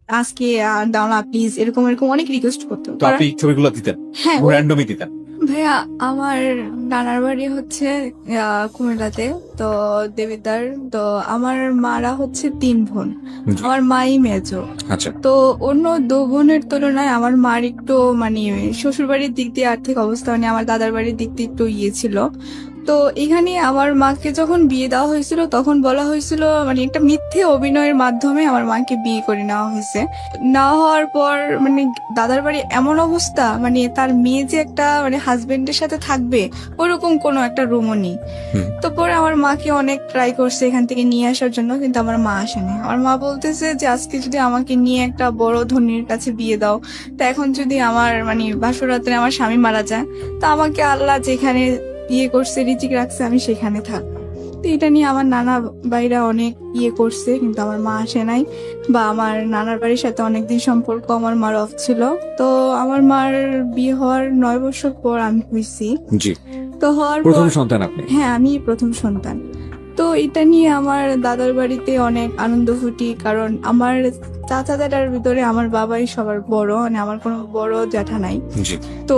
আজকে দাও না প্লিজ, এরকম এরকম অনেক রিকোয়েস্ট করতো। তো আপনি ছবিগুলো দিতেন, হ্যাঁ র্যান্ডমই দিতেন? ভাইয়া, আমার নানার বাড়ি হচ্ছে কুমিল্লাতে, তো দেবিদ্বার। তো আমার মারা হচ্ছে 3 বোন, জি। আমার মাই মেজো। আচ্ছা। তো অন্য 2 বোনের তুলনায় আমার মার একটু মানে শ্বশুর বাড়ির দিক দিয়ে আর্থিক অবস্থা, মানে আমার দাদার বাড়ির দিক দিয়ে একটু ছিল। তো এখানে আমার মাকে যখন বিয়ে দেওয়া হয়েছিল তখন বলা হয়েছিল, মানে একটা মিথ্যে অভিনয়ের মাধ্যমে আমার মাকে বিয়ে করে নেওয়া হয়েছে। না হওয়ার পর মানে দাদার বাড়ি এমন অবস্থা, মানে তার মেয়ে যে একটা মানে হাজবেন্ডের সাথে থাকবে ওরকম কোনো একটা রুমও নেই। হুম। তো পরে আমার মাকে অনেক ট্রাই করছে এখান থেকে নিয়ে আসার জন্য, কিন্তু আমার মা আসেনি। আমার মা বলতেছে যে আজকে যদি আমাকে নিয়ে একটা বড় ধনীর কাছে বিয়ে দাও, তা এখন যদি আমার মানে বাসরাতে আমার স্বামী মারা যায়, তা আমাকে আল্লাহ যেখানে বিয়ে করছে রিজিক রাখছে আমি সেখানে থাকবো। তো এটা নিয়ে আমার নানা ভাইরা অনেক করছে, কিন্তু আমার মা আসে নাই। বা আমার নানার বাড়ির সাথে অনেকদিন সম্পর্ক আমার মার অফ ছিল। তো আমার মার বিয়ে হওয়ার 9 বছর পর আমি হয়েছি। জি। তো হওয়ার প্রথম পর সন্তান আপনি? হ্যাঁ, আমি প্রথম সন্তান। তো এটা নিয়ে আমার দাদার বাড়িতে অনেক আনন্দ ফুটি, কারণ আমার চাচাদের ভিতরে আমার বাবাই সবার বড়, মানে আমার কোনো বড় জ্যাঠা নাই। জি। তো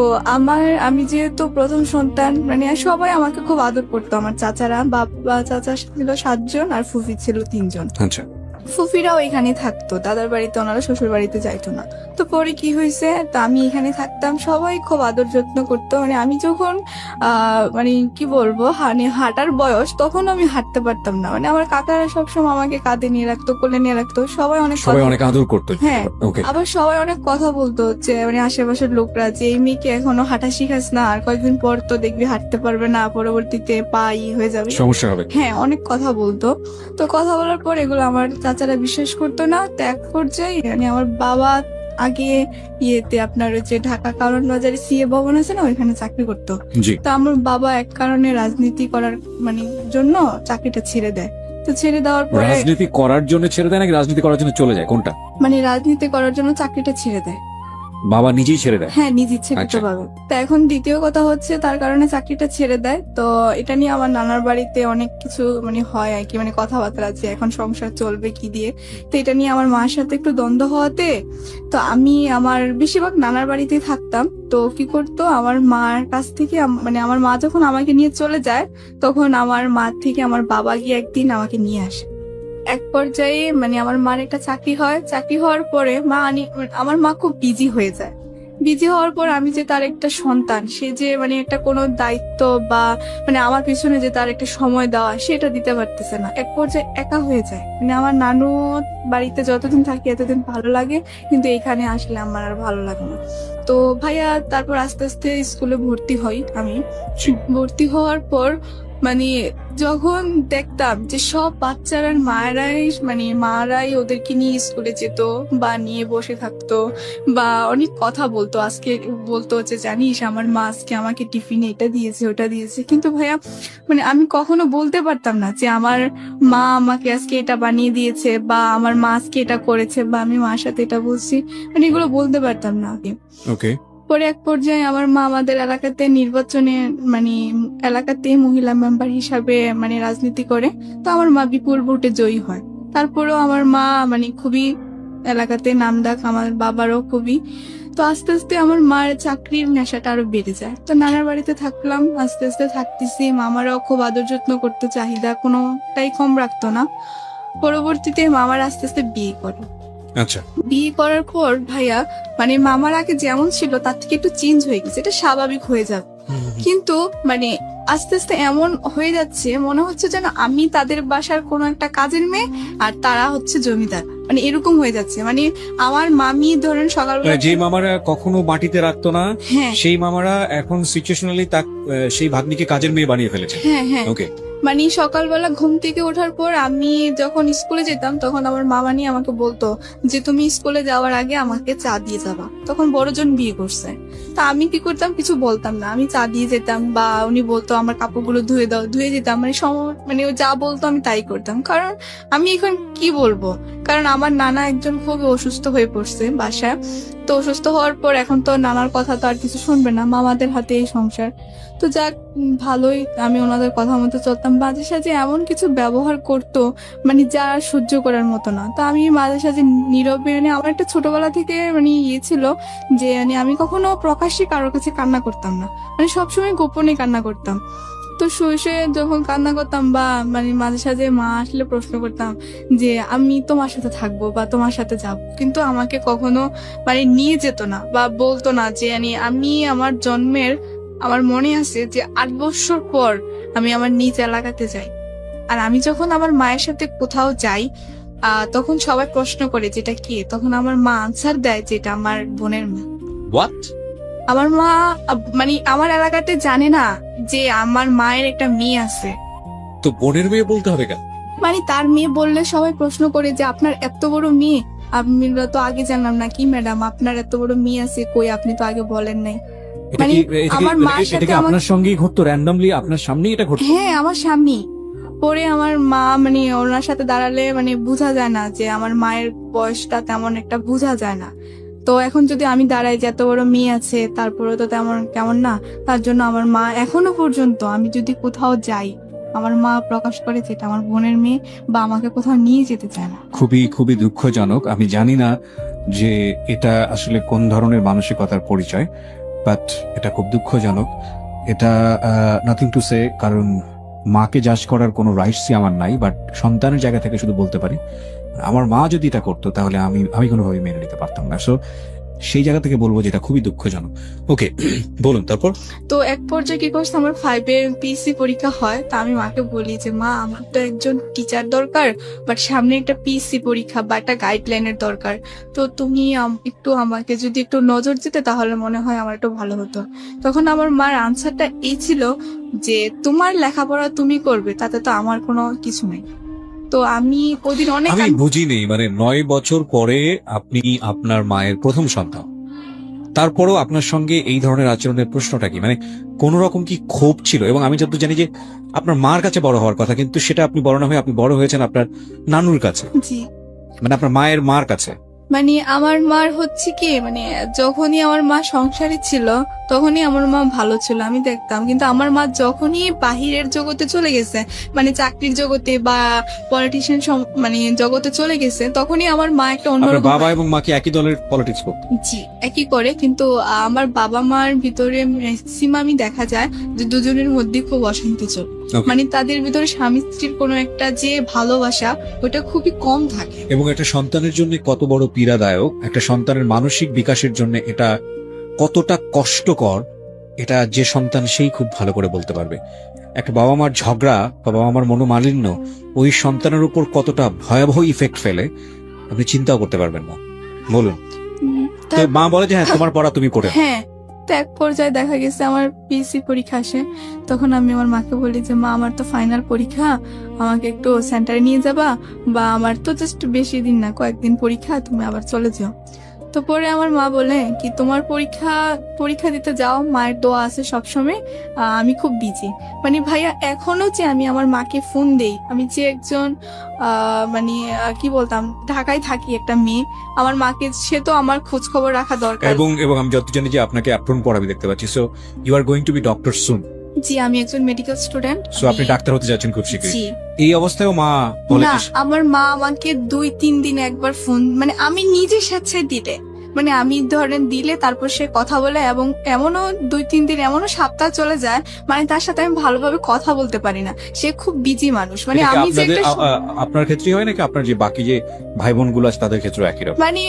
আমি যেহেতু প্রথম সন্তান, মানে সবাই আমাকে খুব আদর করতো। আমার চাচারা, বাবা চাচা ছিল 7 জন আর ফুফি ছিল 3 জন। আচ্ছা। ফুফিরাও এখানে থাকতো, দাদার বাড়িতে, ওনারা শ্বশুর বাড়িতে যাইতো না। তো পরে কি হয়েছে, তো আমি এখানে থাকতাম, সবাই খুব আদর যত্ন করতো। মানে আমি যখন মানে কি বলবো, হাঁটার বয়স, তখন আমি হাঁটতে পারতাম না। মানে আমার কাকারা সবসময় আমাকে কাঁধে নিয়ে রাখতো, কোলে নিয়ে রাখতো, সবাই অনেক আদর করতো। হ্যাঁ, ওকে। আবার সবাই অনেক কথা বলতো যে মানে আশেপাশের লোকরা, যে এই মেয়েকে এখনো হাঁটা শিখাস না, আর কয়েকদিন পর তো দেখবি হাঁটতে পারবে না, পরবর্তীতে পা হয়ে যাবে, সমস্যা হবে। হ্যাঁ অনেক কথা বলতো। তো কথা বলার পর এগুলো আমার চাচারা বিশ্বাস করতো না। তো এক পর্যায়ে মানে আমার বাবা আগে আপনার ওই যে ঢাকা কারণ বাজারে সিএ ভবন আছে না, ওইখানে চাকরি করতো। জি। তো আমার বাবা এক কারণে রাজনীতি করার মানে জন্য চাকরিটা ছেড়ে দেয়। তো ছেড়ে দেওয়ার পরে রাজনীতি করার জন্য ছেড়ে দেয় নাকি রাজনীতি করার জন্য চলে যায়, কোনটা? মানে রাজনীতি করার জন্য চাকরিটা ছেড়ে দেয়। বাবা নিজেই ছেড়ে দেয়? হ্যাঁ, নিজ ইচ্ছে আচ্ছা। পাবে। তো এখন দ্বিতীয় কথা হচ্ছে তার কারণে চাকরিটা ছেড়ে দেয়। তো এটা নিয়ে আমার নানার বাড়িতে অনেক কিছু মানে হয় আর কি, মানে কথাবার্তা আছে এখন সংসার চলবে কি দিয়ে। তো এটা নিয়ে আমার মার সাথে একটু দ্বন্দ্ব হওয়াতে, তো আমি আমার বেশিরভাগ নানার বাড়িতে থাকতাম। তো কি করতো, আমার মার কাছ থেকে মানে আমার মা যখন আমাকে নিয়ে চলে যায়, তখন আমার মা থেকে আমার বাবা গিয়ে একদিন আমাকে নিয়ে আসে। এক পর্যায়ে মানে আমার মার একটা চাকরি হয়, চাকরি হওয়ার পরে আমার মা খুব বিজি হয়ে যায়। বিজি হওয়ার পর আমি যে তার একটা সন্তান, সে যে মানে একটা কোনো দায়িত্ব বা মানে আমার পিছনে যে তার একটা সময় দেওয়া, সেটা দিতে পারতেছে না। এক পর্যায়ে একা হয়ে যায়। মানে আমার নানু বাড়িতে যতদিন থাকি এতদিন ভালো লাগে, কিন্তু এখানে আসলে আমার আর ভালো লাগে না। তো ভাইয়া তারপর আস্তে আস্তে স্কুলে ভর্তি হই আমি। ভর্তি হওয়ার পর মানে যখন দেখতাম যে সব বাচ্চারা মারাই ওদেরকে নিয়ে স্কুলে যেত বা নিয়ে বসে থাকতো বা অনেক কথা বলতো, আজকে বলতো যে জানিস আমার মা আজকে আমাকে টিফিনে এটা দিয়েছে ওটা দিয়েছে, কিন্তু ভাইয়া মানে আমি কখনো বলতে পারতাম না যে আমার মা আমাকে আজকে এটা বানিয়ে দিয়েছে বা আমার মা আজকে এটা করেছে বা আমি মার সাথে এটা বলছি, মানে এগুলো বলতে পারতাম না আগে। ওকে। পরে এক পর্যায়ে আমার মা আমাদের এলাকাতে নির্বাচনে মানে এলাকাতে মহিলা মেম্বার হিসাবে মানে রাজনীতি করে। তো আমার মা বিপুল ভোটে জয়ী হয়। তারপরেও আমার মা মানে খুবই এলাকাতে নামডাক, আমার বাবারও খুবই। তো আস্তে আস্তে আমার মার চাকরির নেশাটা আরো বেড়ে যায়। তো নানার বাড়িতে থাকলাম, আস্তে আস্তে থাকতেছি, মামারাও খুব আদর যত্ন করতো, চাহিদা কোনোটাই কম রাখতো না। পরবর্তীতে মামার আস্তে আস্তে বিয়ে করে। আচ্ছা। বিয়ে করার পর ভাইয়া মানে মামার আগে যেমন ছিল তার থেকে একটু চেঞ্জ হয়ে গেছে, এটা স্বাভাবিক হয়ে যাবে। কিন্তু মানে আস্তে আস্তে এমন হয়ে যাচ্ছে মনে হচ্ছে যেন আমি তাদের বাসার কোনো একটা কাজের মেয়ে আর তারা হচ্ছে জমিদার, মানে এরকম হয়ে যাচ্ছে। মানে আমার মামি ধরেন সকালবেলা যে মামারা কখনো মাটিতে রাখতো না, হ্যাঁ সেই মামারা এখন সিচুয়েশনালি সেই ভাগ্নিকে কাজের মেয়ে বানিয়ে ফেলেছে। হ্যাঁ হ্যাঁ ওকে। মানে সকালবেলা ঘুম থেকে ওঠার পর আমি যখন স্কুলে যেতাম তখন আমার মামা নিয়ে আমাকে বলতো যে তুমি স্কুলে যাওয়ার আগে আমাকে চা দিয়ে যাবা। তখন বড়জন বিয়ে করছে। তা আমি কি করতাম, কিছু বলতাম না, আমি চা দিয়ে যেতাম, বা উনি বলতো আমার কাপড়গুলো ধুয়ে দাও, ধুয়ে যেতাম, মানে মানে ও যা বলতো আমি তাই করতাম। কারণ আমি এখন কি বলবো, কারণ আমার নানা একজন খুব অসুস্থ হয়ে পড়ছে বাসায়। তো অসুস্থ হওয়ার পর এখন তো নানার কথা তো আর কিছু শুনবে না, মামাদের হাতে এই সংসার। তো যাক, ভালোই আমি ওনাদের কথা মতো চলতাম। মাঝে সাঝে এমন কিছু ব্যবহার করতো মানে যা সহ্য করার মতো না। তো আমি মাঝে সাঝে নীরবে, মানে আমার একটা ছোটবেলা থেকে মানে ইয়ে ছিল যে মানে আমি কখনো প্রকাশ্যে কারোর কাছে কান্না করতাম না, মানে সবসময় গোপনে কান্না করতাম। তো শুয়ে শুয়ে যখন কান্না করতাম বা মানে মাঝে সাঝে মা আসলে প্রশ্ন করতাম যে আমি তোমার সাথে থাকবো বা তোমার সাথে যাব, কিন্তু আমাকে কখনো মানে নিয়ে যেত না বা বলতো না যে মানে আমি আমার জন্মের, আমার মনে আছে যে 8 বছর পর আমি আমার নিজ এলাকাতে যাই। আর আমি যখন আমার মায়ের সাথে কোথাও যাই তখন সবাই প্রশ্ন করে যেটা কে, তখন আমার মা আনসার দেয় যে এটা আমার বোনের মেয়ে। হোয়াট? আমার মা মানে আমার এলাকাতে জানে না যে আমার মায়ের একটা মেয়ে আছে। তো বোনের মেয়ে বলতে হবে কেন? মানে তার মেয়ে বললে সবাই প্রশ্ন করে যে আপনার এত বড় মেয়ে, আমরা তো আগে জানলাম না, কি ম্যাডাম আপনার এত বড় মেয়ে আছে, কই আপনি তো আগে বলেন নাই। এটা মানে কি এটা কি আমার মার এটা সাথে কি আপনার সঙ্গেই ঘটতো, র্যান্ডমলি আপনার সামনেই এটা ঘটতো? হ্যাঁ, আমার স্বামী। পরে আমার মা মানে ওনার সাথে দাঁড়ালে মানে বোঝা যায় না যে আমার মায়ের বয়সটা তেমন একটা বোঝা যায় না। তো এখন যদি আমি দাঁড়াই যে এত বড় মেয়ে আছে তারপরে তো তেমন কেমন না, তার জন্য আমার মা এখনো পর্যন্ত আমি যদি কোথাও যাই আমার মা প্রকাশ করে যে এটা আমার বোনের মেয়ে, বা আমাকে কোথাও নিয়ে যেতে চায় না। খুবই খুবই দুঃখজনক। আমি জানি না যে এটা আসলে কোন ধরনের মানসিকতার পরিচয়, বাট এটা খুব দুঃখজনক। এটা নাথিং টু সে, কারণ মাকে জাজ করার কোনো রাইটসই আমার নাই, বাট সন্তানের জায়গা থেকে শুধু বলতে পারি আমার মা যদি এটা করতো তাহলে আমি আমি কোনোভাবেই মেনে নিতে পারতাম না। সো সেই জায়গা থেকে বলবো যে এটা খুবই দুঃখজনক। ওকে, বলুন তারপর। তো এক পর্যায়ে কি করছে, আমার 5-এর পিএসসি পরীক্ষা হয়, তা আমি মাকে বলি যে মা আমার তো একজন টিচার দরকার, বাট সামনে একটা পিএসসি পরীক্ষা বা একটা গাইডলাইনের দরকার। তো তুমি একটু আমাকে যদি একটু নজর দিতে তাহলে মনে হয় আমার একটু ভালো হতো। তখন আমার মার আনসারটা এই ছিল যে তোমার লেখাপড়া তুমি করবে, তাতে তো আমার কোনো কিছু নেই। তো আমি ওদিন অনেক আমি বুঝিনি, মানে 9 বছর পরে আপনি আপনার মায়ের প্রথম সন্তান, তারপরও আপনার সঙ্গে এই ধরনের আচরণের প্রশ্নটা কি? মানে কোন রকম কি ক্ষোভ ছিল? এবং আমি যতদূর জানি যে আপনার মার কাছে বড় হওয়ার কথা, কিন্তু সেটা আপনি বড় না হয়ে আপনি বড় হয়েছেন আপনার নানুর কাছে, জি, মানে আপনার মায়ের মার কাছে। মানে আমার মার হচ্ছে কি মানে যখনই আমার মা সংসারে ছিল তখনই আমার মা ভালো ছিল, আমি দেখতাম। কিন্তু আমার মা যখনই বাহিরের জগতে চলে গেছে, মানে চাকরির জগতে বা পলিটিশিয়ান মানে জগতে চলে গেছে, তখনই আমার মা একটা আপনার অন্যরকম। বাবা এবং মা কি একই দলের পলিটিক্স করতো? জি, একই করে, কিন্তু আমার বাবা মার ভিতরে ম্যাক্সিমামই দেখা যায় যে দুজনের মধ্যে খুব অশান্তি চল, Okay. মানে তাদের ভিতরে স্বামী স্ত্রীর কোনো একটা যে ভালোবাসা ওটা খুবই কম থাকে। এবং একটা সন্তানের জন্য কত বড় পীড়াদায়ক, একটা সন্তানের মানসিক বিকাশের জন্য এটা কতটা কষ্টকর, এটা যে সন্তান সেই খুব ভালো করে বলতে পারবে। একটা বাবা মার ঝগড়া বা বাবা মার মনোমালিন্য ওই সন্তানের উপর কতটা ভয়াবহ ইফেক্ট ফেলে আপনি চিন্তাও করতে পারবেন না। বলুন। তো তার- মা বলে যে হ্যাঁ তোমার পড়া তুমি করে নাও। হ্যাঁ, তো এক পর্যায়ে দেখা গেছে আমার পিএসসি পরীক্ষা আসে, তখন আমি আমার মাকে বলি যে মা আমার তো ফাইনাল পরীক্ষা, আমাকে একটু সেন্টারে নিয়ে যাবা, বা আমার তো জাস্ট বেশি দিন না কয়েকদিন পরীক্ষা, তুমি আবার চলে যাও। তো পরে আমার মা বলে কি তোমার পরীক্ষা দিতে যাও, মায়ের দোয়া আছে সবসময়, আমি খুব বিজি। মানে ভাইয়া এখনো যে আমি আমার মাকে ফোন দেই, আমি যে একজন মানে কি বলতাম ঢাকায় থাকি একটা মেয়ে, আমার মাকে সে তো আমার খোঁজ খবর রাখা দরকার। এবং আমি যত জানি যে আপনাকে অ্যাপ্রন পড়া আমি দেখতে পাচ্ছি। So you are going to be doctor soon. জি, আমি একজন মেডিকেল স্টুডেন্ট। সো আপনি ডাক্তার হতে যাচ্ছেন খুব শীঘ্রই। জি এই অবস্থায়ও মা বলে না, যে আমার মা আমাকে 2-3 দিন একবার ফোন, মানে আমি নিজে স্বেচ্ছায় দিলে, মানে আমি ধরেন দিলে তারপর সে কথা বলে, এবং এমনও 2-3 দিন এমনও সপ্তাহ চলে যায় মানে তার সাথে আমি ভালোভাবে কথা বলতে পারি না, সে খুব বিজি মানুষ। মানে এটা কি আমি যে আপনাদের একটা আপনার ক্ষেত্রেই হয় নাকি আপনার যে বাকি যে ভাই বোন গুলো আছে তাদের ক্ষেত্রেও একই রকম? মানে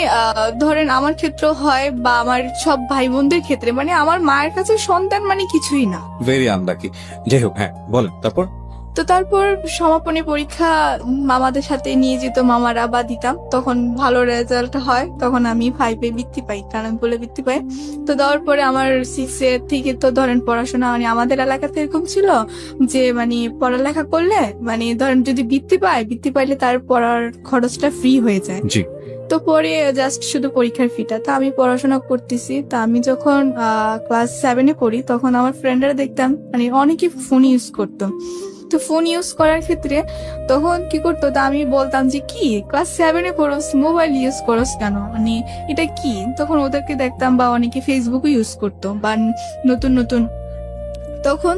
ধরেন আমার ক্ষেত্রেও হয় বা আমার সব ভাই বোনদের ক্ষেত্রে, মানে আমার মায়ের কাছে সন্তান মানে কিছুই না। Very unlucky. যাই হোক, হ্যাঁ বলেন তারপর। তো তারপর সমাপনী পরীক্ষা মামাদের সাথে নিয়ে যেত মামারা বা দিতাম, তখন ভালো রেজাল্ট হয়, তখন আমি 5-এ বৃত্তি পাই, কারণ বলে বৃত্তি পাই। তো দেওয়ার পরে আমার 6 থেকে তো ধরেন পড়াশোনা, মানে আমাদের এলাকাতে এরকম ছিল যে মানে পড়ালেখা করলে মানে ধরেন যদি বৃত্তি পাইলে তার পড়ার খরচটা ফ্রি হয়ে যায়। জি। তো পরে জাস্ট শুধু পরীক্ষার ফিটা। তা আমি পড়াশোনা করতেছি। তা আমি যখন ক্লাস 7-এ পড়ি তখন আমার ফ্রেন্ডরা দেখতাম মানে অনেকে ফোন ইউজ করতো। তো ফোন ইউজ করার ক্ষেত্রে তখন কি করতো, তা আমি বলতাম যে কি ক্লাস 7-এ পড়োস, মোবাইল ইউজ করোস কেন, মানে এটা কি। তখন ওদেরকে দেখতাম বা অনেকে ফেসবুকও ইউজ করতো বা নতুন নতুন। তখন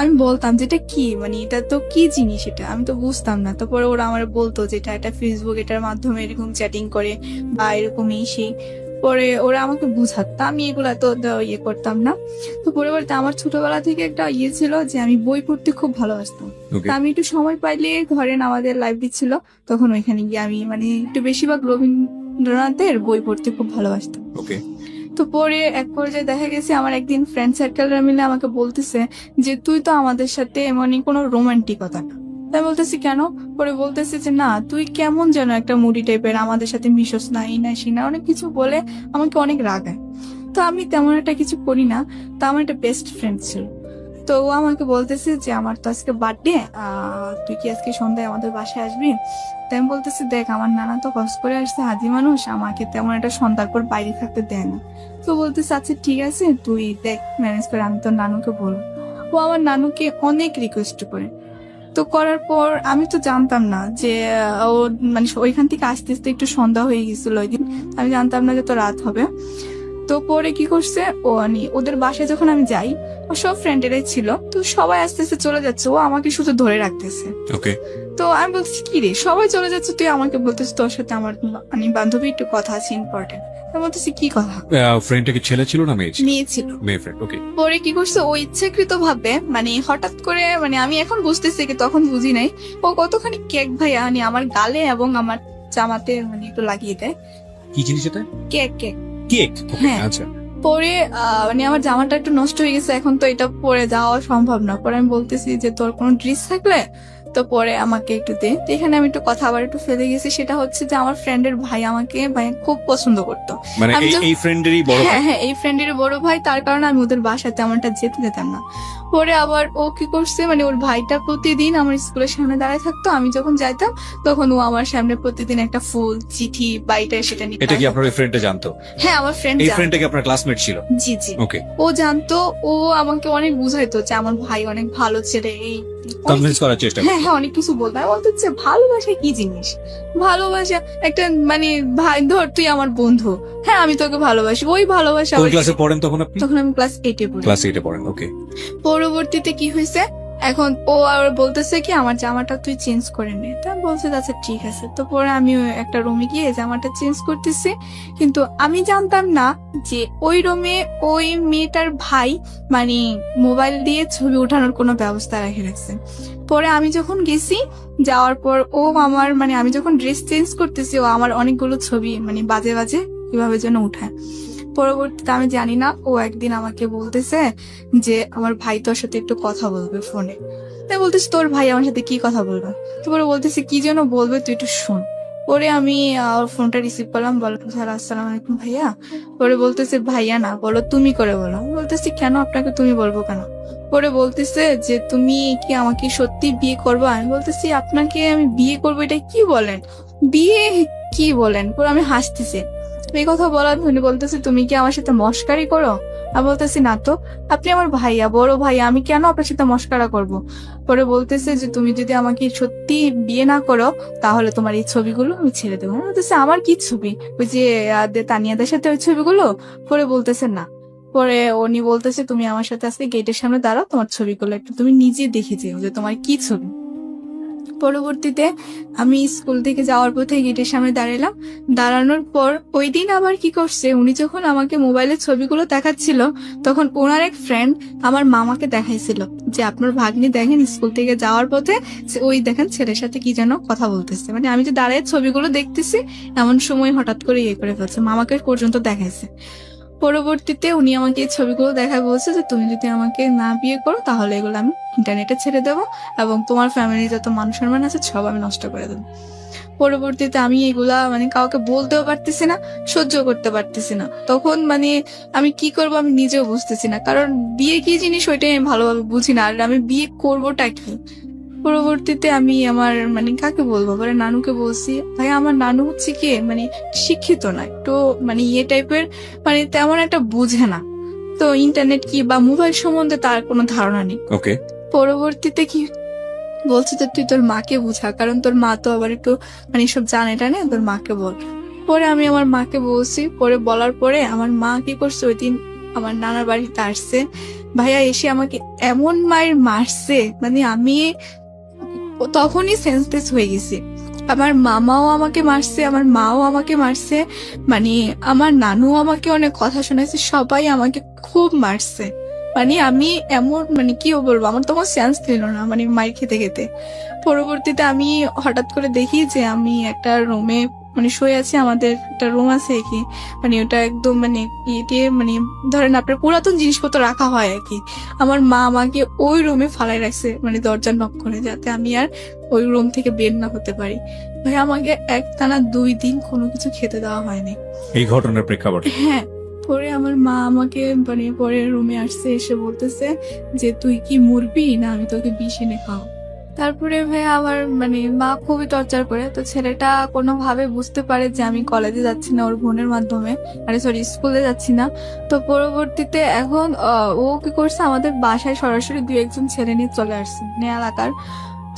আমি বলতাম যে এটা কি, মানে এটা তো কি জিনিস, এটা আমি তো বুঝতাম না। তারপরে ওরা আমার বলতো যে এটা ফেসবুক, এটার মাধ্যমে এরকম চ্যাটিং করে বা এরকম এই সেই। পরে ওরা আমাকে বুঝাতো, আমি এগুলা তো ইয়ে করতাম না। তো পরবর্তী আমার ছোটবেলা থেকে একটা ইয়ে ছিল যে আমি বই পড়তে খুব ভালোবাসতাম। ওকে তা আমি একটু সময় পাইলে ধরেন আমাদের লাইব্রেরি ছিল, তখন ওইখানে গিয়ে আমি মানে একটু বেশিরভাগ রবীন্দ্রনাথের বই পড়তে খুব ভালোবাসতাম। ওকে তো পরে এক পর্যায়ে দেখা গেছে আমার একদিন ফ্রেন্ড সার্কেলরা মিলে আমাকে বলতেছে যে তুই তো আমাদের সাথে মানে কোনো রোমান্টিকতা না। তাই বলতেছি কেন? পরে বলতেছে যে না, তুই কেমন যেন একটা মুডি টাইপের, আমাদের সাথে মিশোস না, এই না সেই না, অনেক কিছু বলে আমাকে অনেক রাগায়। তো আমি তেমন একটা কিছু করি না। তো আমার একটা বেস্ট ফ্রেন্ড ছিল, তো ও আমাকে বলতেছে যে আমার তো আজকে বার্থডে, তুই কি আজকে সন্ধ্যায় আমাদের বাসায় আসবি? তাই আমি বলতেছি দেখ, আমার নানা তো কষ্ট করে আসছে, হাজি মানুষ, আমাকে তেমন একটা সন্ধ্যার পর বাইরে থাকতে দেয় না। তো বলতেছে আচ্ছা ঠিক আছে, তুই দেখ ম্যানেজ করে, আমি তোর নানুকে বলবো। ও আমার নানুকে অনেক রিকোয়েস্ট করে। তো করার পর আমি তো জানতাম না যে ও মানে ওইখান থেকে আস্তে আস্তে একটু সন্ধ্যা হয়ে গেছিল ওই দিন। আমি জানতাম না যে তো রাত হবে। তো পরে কি করছে, ও ওদের বাসায় যখন আমি যাই, ও সব ফ্রেন্ডেরাই ছিল, তো সবাই আস্তে আস্তে চলে যাচ্ছে, ও আমাকে শুধু ধরে রাখতেছে। ওকে তো আমি বলছি কি রে, সবাই চলে যাচ্ছে, তুই আমাকে বলতেছিস তোর সাথে আমার মানে বান্ধবী একটু কথা আছে ইম্পর্টেন্ট। আমি বলতেছি কি কথা? ফ্রেন্ডটা কি ছেলে ছিল না মেয়ে ছিল? মেয়ে ছিল। মেয়ে ফ্রেন্ড ওকে পরে কি করছে, ও ইচ্ছাকৃত ভাবে মানে হঠাৎ করে, মানে আমি এখন বুঝতেছি কি তখন বুঝি নাই, ও কতখানি কেক ভাইয়া মানে আমার গালে এবং আমার জামাতে মানে একটু লাগিয়ে দেয়। কি জিনিস এটা? কেক কেক কেক হ্যাঁ। আচ্ছা পরে মানে আমার জামাটা একটু নষ্ট হয়ে গেছে, এখন তো এটা পরে যাওয়া সম্ভব না। পরে আমি বলতেছি যে তোর কোনো ড্রেস থাকলে তো পরে আমাকে একটু দে। তো এখানে আমি একটু কথা আবার একটু ফেলে গেছি, সেটা হচ্ছে যে আমার ফ্রেন্ডের ভাই আমাকে ভাই খুব পছন্দ করতো। মানে আমি যখন- এই ফ্রেন্ডেরই বড় ভাই? হ্যাঁ হ্যাঁ, এই ফ্রেন্ডের বড় ভাই, তার কারণে আমি ওদের বাসায় তেমনটা যেতে দিতাম না। পরে আবার ও কি করছে, মানে ওর ভাইটা প্রতিদিন আমার স্কুলের সামনে দাঁড়ায় থাকতো, আমি যখন যাইতাম তখন ও আমার সামনে প্রতিদিন একটা ফুল, চিঠি বা সেটা নিয়ে এটা কি আপনার ফ্রেন্ডটা জানতো? হ্যাঁ আমার ফ্রেন্ড এই ফ্রেন্ডটা কি আপনার ক্লাসমেট ছিল? জি জি। ওকে ও জানতো, ও আমাকে অনেক বুঝাইতো যে আমার ভাই অনেক ভালো ছেলে, এই কনভিন্স করার চেষ্টা হ্যাঁ হ্যাঁ অনেক কিছু বলতো। আমি বলতে হচ্ছে ভালোবাসা কি জিনিস, ভালোবাসা একটা মানে ভাই, ধর তুই আমার বন্ধু, হ্যাঁ আমি তোকে ভালোবাসি, ওই ভালোবাসা। কোন ক্লাসে পড়েন তখন আপনি? তখন আমি ক্লাস 8-এ পড়ি। ক্লাস 8-এ পড়েন ওকে পরবর্তীতে কি হয়েছে, এখন ও আর বলতেছে কি আমার জামাটা তুই চেঞ্জ করে নে। তা আমি বলছি আচ্ছা ঠিক আছে। তো পরে আমি একটা রুমে গিয়ে জামাটা চেঞ্জ করতেছি, কিন্তু আমি জানতাম না যে ওই রুমে ওই মেয়েটার ভাই মানে মোবাইল দিয়ে ছবি ওঠানোর কোনো ব্যবস্থা রেখে রাখছে। পরে আমি যখন গেছি, যাওয়ার পর ও আমার মানে আমি যখন ড্রেস চেঞ্জ করতেছি, ও আমার অনেকগুলো ছবি মানে বাজে বাজে কিভাবে যেন উঠায়। পরবর্তীতে আমি জানি না, ও একদিন আমাকে বলতেছে যে আমার ভাই তোর সাথে একটু কথা বলবে ফোনে। তাই বলতেছি তোর ভাই আমার সাথে কি কথা বলবে? তারপরে বলতেছে কি যেন বলবে, তুই একটু শোন। পরে আমি ওর ফোনটা রিসিভ করলাম, বললাম আসসালামু আলাইকুম ভাইয়া। পরে বলতেছে ভাইয়া না, বলো তুমি করে বলো। আমি বলতেছি কেন আপনাকে তুমি বলবো কেন? পরে বলতেছে যে তুমি কি আমাকে সত্যি বিয়ে করবো? আমি বলতেছি আপনাকে আমি বিয়ে করবো, এটা কি বলেন, বিয়ে কি বলেন? পরে আমি হাসতেছি। এই কথা বলার উনি বলতেছে তুমি কি আমার সাথে মস্কারি করো? আমি বলতেছি না তো, আপনি আমার ভাইয়া, বড় ভাইয়া, আমি কেন আপনার সাথে মস্কারা করব? পরে বলতেছে যে তুমি যদি আমাকে সত্যি বিয়ে না করো তাহলে তোমার এই ছবিগুলো আমি ছেড়ে দেবো। আমি বলতেছি আমার কি ছবি? ওই যে তানিয়াদের সাথে ওই ছবিগুলো? পরে বলতেছে না। পরে উনি বলতেছে তুমি আমার সাথে আজকে গেটের সামনে দাঁড়াও, তোমার ছবিগুলো একটু তুমি নিজে দেখে যেও যে তোমার কি ছবি। পরবর্তীতে আমি স্কুল থেকে যাওয়ার পথে গেটের সামনে দাঁড়ালাম। দাঁড়ানোর পর ওই দিন আবার কি করছে, উনি যখন আমাকে মোবাইলের ছবিগুলো দেখাচ্ছিল তখন ওনার এক ফ্রেন্ড আমার মামাকে দেখাইছিল যে আপনার ভাগ্নি দেখেন স্কুল থেকে যাওয়ার পথে ওই দেখেন ছেলের সাথে কি যেন কথা বলতেছে। মানে আমি যে দাঁড়িয়ে ছবিগুলো দেখতেছি এমন সময় হঠাৎ করে ইয়ে করে ফেলছে, মামাকে পর্যন্ত দেখাইছে। পরবর্তীতে উনি আমাকে এই ছবিগুলো দেখায় বলছে যে তুমি যদি আমাকে না বিয়ে করো তাহলে এগুলো আমি ইন্টারনেটে ছেড়ে দেবো এবং তোমার ফ্যামিলি যত মান সম্মান আছে সব আমি নষ্ট করে দেবো। পরবর্তীতে আমি এগুলা মানে কাউকে বলতেও পারতেছি না, সহ্য করতে পারতেছি না। তখন মানে আমি কি করব আমি নিজেও বুঝতেছি না, কারণ বিয়ে কি জিনিস ওইটাই আমি ভালোভাবে বুঝি না, আর আমি বিয়ে করবোটা কি। পরবর্তীতে আমি আমার মানে কাকে বলবো, পরে নানুকে বলছি, ভাই আমার নানু হচ্ছে কি মানে শিক্ষিত না, একটু মানে ইয়ে টাইপের, মানে তেমন একটা বুঝে না, তো ইন্টারনেট কি বা মোবাইল সম্বন্ধে তার কোনো ধারণা নেই। ওকে। পরবর্তীতে কি বলছে যে তুই তোর মাকে বুঝা, কারণ তোর মা তো আবার একটু মানে সব জানে টানে, তোর মাকে বল। পরে আমি আমার মাকে বলছি, পরে বলার পরে আমার মা কি করছে, ওই দিন আমার নানার বাড়িতে আসছে, ভাইয়া এসে আমাকে এমন মায়ের মারছে, মানে আমি তখনই সেন্সলেস হয়ে গেছি। আমার মামাও আমাকে মারছে, আমার মাও আমাকে মারছে, মানে আমার নানুও আমাকে অনেক কথা শোনাইছে, সবাই আমাকে খুব মারছে। মানে আমি এমন মানে কি বলবো, আমার তখন সেন্স ছিল না মানে মায়ের খেতে খেতে। পরবর্তীতে আমি হঠাৎ করে দেখি যে আমি একটা রুমে মানে শুয়ে আছি, আমাদের একটা রুম আছে কি মানে ওটা একদম মানে ইয়ে মানে ধরেন আপনার পুরাতন জিনিসপত্র রাখা হয় আর কি। আমার মা আমাকে ওই রুমে ফালাই রাখছে, মানে দরজা নক করে, যাতে আমি আর ওই রুম থেকে বের না হতে পারি। ভাই আমাকে একটানা 2 দিন কোনো কিছু খেতে দেওয়া হয়নি। এই ঘটনার প্রেক্ষাপটে হ্যাঁ। পরে আমার মা আমাকে মানে পরে রুমে আসছে, এসে বলতেছে যে তুই কি মরবি না আমি তোকে বিষ এনে খাও। তারপরে ভাই আমার মানে মা খুবই টর্চার করে, তো ছেলেটা কোনোভাবে বুঝতে পারে যে আমি কলেজে যাচ্ছি না ওর বোনের মাধ্যমে, আরে সরি স্কুলে যাচ্ছি না। তো পরবর্তীতে এখন ও কি করছে, আমাদের বাসায় সরাসরি 2-1 ছেলে নিয়ে চলে আসছে মানে এলাকার।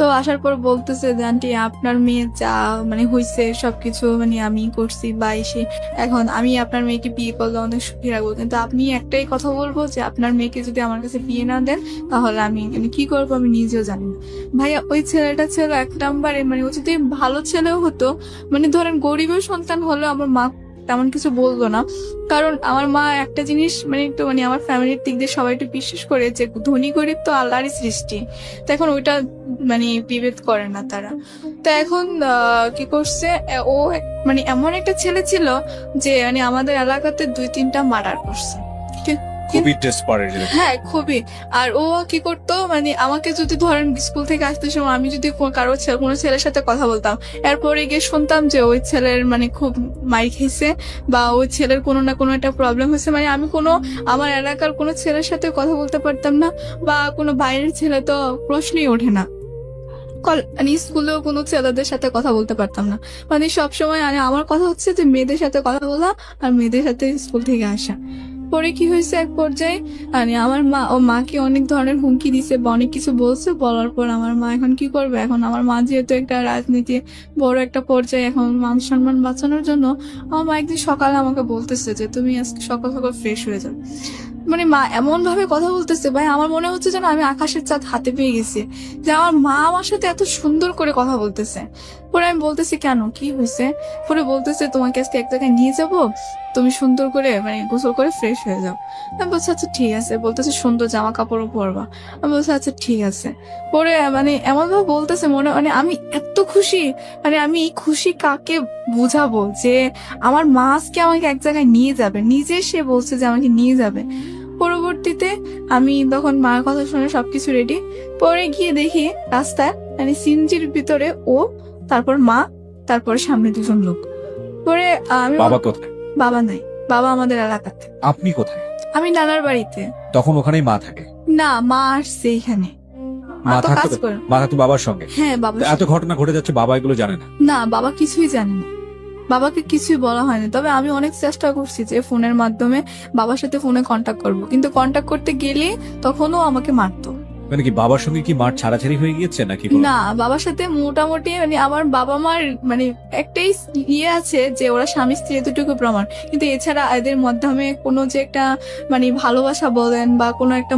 তো আসার পর বলতেছে যে আন্টি আপনার মেয়ে যা মানে হয়েছে সবকিছু মানে আমি করছি বা এসে, এখন আমি আপনার মেয়েকে বিয়ে করলে অনেক সুখী রাখবো, কিন্তু আপনি একটাই কথা বলবো যে আপনার মেয়েকে যদি আমার কাছে বিয়ে না দেন তাহলে আমি মানে কি করবো আমি নিজেও জানি না। ভাইয়া ওই ছেলেটা ছিল 1 নম্বরে, মানে ও যদি ভালো ছেলেও হতো, মানে ধরেন গরিবের সন্তান হলেও আমার মা তেমন কিছু বলতো না, কারণ আমার মা একটা জিনিস মানে একটু মানে আমার ফ্যামিলির দিক দিয়ে সবাই একটু বিশ্বাস করে যে ধনী গরিব তো আল্লাহরই সৃষ্টি, তো এখন ওইটা মানে বিভেদ করে না তারা। তো এখন কি করছে, ও মানে এমন একটা ছেলে ছিল যে মানে আমাদের এলাকাতে 2-3টা মার্ডার করছে। খুবই ডেসপারেট। হ্যাঁ খুবই। আর ও কি করতো, মানে আমাকে যদি ধরেন স্কুল থেকে আসতে সময় আমি যদি কোনো ছেলের সাথে কথা বলতাম, এরপরে গিয়ে শুনতাম যে ওই ছেলের মানে খুব মাইর খেয়েছে বা ওই ছেলের কোনো না কোনো একটা প্রবলেম হয়েছে, মানে আমি কোনো আমার এলাকার কোনো ছেলের সাথে কথা বলতে পারতাম না, বা কোনো বাইরের ছেলে তো প্রশ্নই ওঠে না। মানে স্কুলেও কোনো ছেলেদের সাথে কথা বলতে পারতাম না, মানে সবসময় মানে আমার কথা হচ্ছে যে মেয়েদের সাথে কথা বলা আর মেয়েদের সাথে স্কুল থেকে আসা। পরে কি হয়েছে, এক পর্যায়ে মানে আমার মা ও মাকে অনেক ধরনের হুমকি দিছে বা অনেক কিছু বলছে, বলার পর আমার মা এখন কি করবে, এখন আমার মা যেহেতু একটা রাজনীতি বড় একটা পর্যায়ে, এখন মান সম্মান বাঁচানোর জন্য আমার মা একদিন সকালে আমাকে বলতেছে যে তুমি আজকে সকাল সকাল ফ্রেশ হয়ে যাও। মানে মা এমন ভাবে কথা বলতেছে ভাই, আমার মনে হচ্ছে যেন আমি আকাশের চাঁদ হাতে পেয়ে গেছি, যে আমার মা আমার সাথে এত সুন্দর করে কথা বলতেছে। পরে আমি বলতেছি কেন কি হয়েছে, পরে বলতেছে তোমাকে আজকে এক জায়গায় নিয়ে যাব, তুমি সুন্দর করে মানে গোসল করে ফ্রেশ হয়ে যাও। আমি বলছি আচ্ছা ঠিক আছে, বলতেছে সুন্দর জামা কাপড়ও পরবা। আমি বলছি আচ্ছা ঠিক আছে। পরে মানে এমন ভাবে বলতেছে মনে মানে আমি এত খুশি, মানে আমি এই খুশি কাকে বুঝাবো, যে আমার মা আজকে আমাকে এক জায়গায় নিয়ে যাবে, নিজে সে বলছে যে আমাকে নিয়ে যাবে। পরবর্তীতে আমি তখন মার কথা শুনে সবকিছু রেডি, পরে গিয়ে দেখি রাস্তায় মানে সিনজির ভিতরে ও, তারপর মা, তারপরে সামনে 2জন লোক। পরে আমি বাবা কোথায়? বাবা নাই, বাবা আমাদের এলাকাতে। আপনি কোথায়? আমি নানার বাড়িতে। তখন ওখানেই মা থাকে? না মা আসছে এখানে, মা মা তো কাজ থাকতো? করে। মা থাকতো বাবার সঙ্গে? হ্যাঁ বাবা। এত ঘটনা ঘটে যাচ্ছে, বাবা এগুলো জানে না? না বাবা কিছুই জানে না, বাবাকে কিছুই বলা হয়নি। তবে আমি অনেক চেষ্টা করছি যে ফোনের মাধ্যমে বাবার সাথে ফোনে কন্ট্যাক্ট করব, কিন্তু কন্ট্যাক্ট করতে গেলে তখনও আমাকে মারতো। মানে কি বাবার সঙ্গে কি মার ছাড়াছাড়ি হয়ে গিয়েছে নাকি কোনো? না বাবার সাথে মোটামুটি মানে আমার বাবা মার মানে একটাই ইয়ে আছে যে ওরা স্বামী স্ত্রী এতটুকু প্রমাণ, কিন্তু এছাড়া এদের মাধ্যমে কোনো যে একটা মানে ভালোবাসা বলেন বা কোনো একটা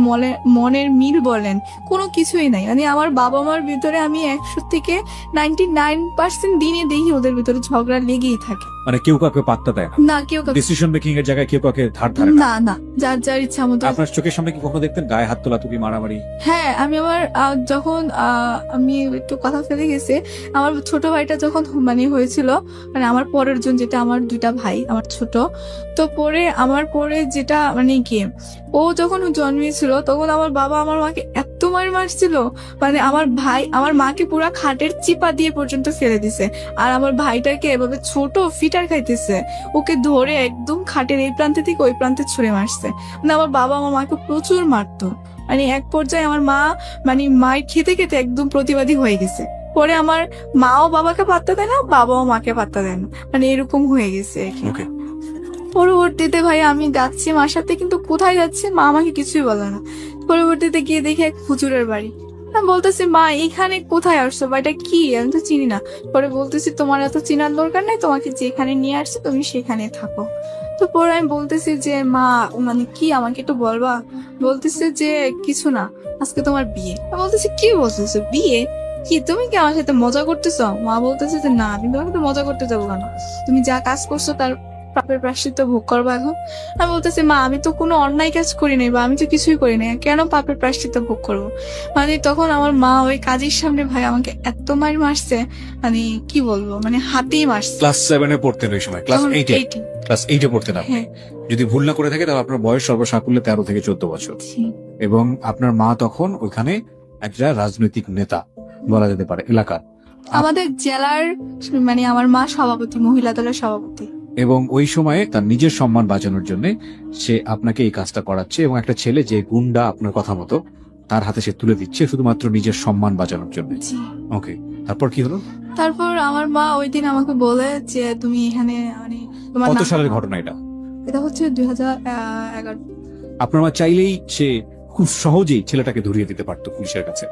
মনের মিল বলেন কোনো কিছুই নাই। মানে আমার বাবা মার ভিতরে আমি 100 থেকে 99% দিনে দেখি ওদের ভিতরে ঝগড়া লেগেই থাকে। মানে কেউ কাউকে পাত্তা দেয় না? না কেউ ডিসিশন মেকিং এর জায়গায় কেউ কাউকে ধার ধারে না? না না, যার যার ইচ্ছা মতো। আপনার চোখের সামনে কি কখনো দেখতেন গায়ে হাত তোলা তুকি মারামারি? হ্যাঁ আমি আমার যখন আমি একটু কথা ফেলে গেছি, আমার ছোট ভাইটা যখন মানে হয়েছিল, মানে আমার পরের জন যেটা আমার 2টা ভাই আমার ছোট, তো পরে আমার পরে যেটা মানে কি ও যখন জন্মেছিল তখন আমার বাবা আমার মাকে এত মার মারছিল, মানে আমার ভাই আমার মাকে পুরা খাটের চিপা দিয়ে পর্যন্ত ফেলে দিছে, আর আমার ভাইটাকে এভাবে ছোট ফিটার খাইতেছে, ওকে ধরে একদম খাটের এই প্রান্তে থেকে ওই প্রান্তে ছুঁড়ে মারছে। মানে আমার বাবা আমার মাকে প্রচুর মারতো, মানে এক পর্যায়ে আমার মা মানে মায়ের খেতে খেতে একদম প্রতিবাদী হয়ে গেছে। পরে আমার মাও বাবাকে পাত্তা দেয় না, বাবাও মাকে পাত্তা দেয় না, মানে এরকম হয়ে গেছে আর কি। ওকে, পরবর্তীতে ভাই আমি যাচ্ছি মার সাথে, কিন্তু কোথায় যাচ্ছি মা আমাকে কিছুই বলে না। পরবর্তীতে গিয়ে দেখি এক হুজুরের বাড়ি। আমি বলতেছি মা এখানে কোথায় আসছো বা এটা কি, আমি তো চিনি না। পরে বলতেছি তোমার এত চিনার দরকার নেই, তোমাকে যেখানে নিয়ে আসছে তুমি সেখানে থাকো। তো পরে আমি বলতেছি যে মা মানে কি আমাকে একটু বলবা। বলতেছে যে কিছু না, আজকে তোমার বিয়ে। আমি বলতেছি কি বলতেছো বিয়ে, কি তুমি কি আমার সাথে মজা করতেছো? মা বলতেছে যে না আমি তোমার সাথে মজা করতে যাবো কেন, তুমি যা কাজ করছো তার পাপের প্রায়শ্চিত্ত ভোগ করবো এখন। আমি বলতেছি মা আমি তো কোনো অন্যায় কাজ করি নাই বা আমি তো কিছুই করি নাই, কেন পাপের প্রায়শ্চিত্ত ভোগ করবো? মানে তখন আমার মা ওই কাজের সামনে ভাই আমাকে এত মার মারছে, মানে কি বলবো, মানে হাতেই মারছে। ক্লাস 7-এ পড়তেন ওই সময়, ক্লাস তখন 8-এ, 18 ক্লাস 8-এ পড়তেন আপনি। হ্যাঁ। যদি ভুল না করে থাকে তাহলে আপনার বয়স সর্বসাকুল্যে 13 থেকে 14 বছর, জি। এবং আপনার মা তখন ওইখানে একটা রাজনৈতিক নেতা বলা যেতে পারে এলাকার, আমাদের জেলার মানে আমার মা সভাপতি, মহিলা দলের সভাপতি। এবং ওই সময়ে তার নিজের সম্মান বাঁচানোর জন্য সে আপনাকে এই কাজটা করাচ্ছে, এবং একটা ছেলে যে গুন্ডা আপনার কথা মতো তার হাতে সে তুলে দিচ্ছে শুধুমাত্র নিজের সম্মান বাঁচানোর জন্য। জি। ওকে, তারপর কি হলো? তারপর আমার মা ওই দিন আমাকে বলে যে তুমি এখানে মানে তোমার কত নাম- সালের ঘটনা এটা? এটা হচ্ছে 2011। আপনার মা চাইলেই সে খুব সহজেই ছেলেটাকে ধরিয়ে দিতে পারতো পুলিশের কাছে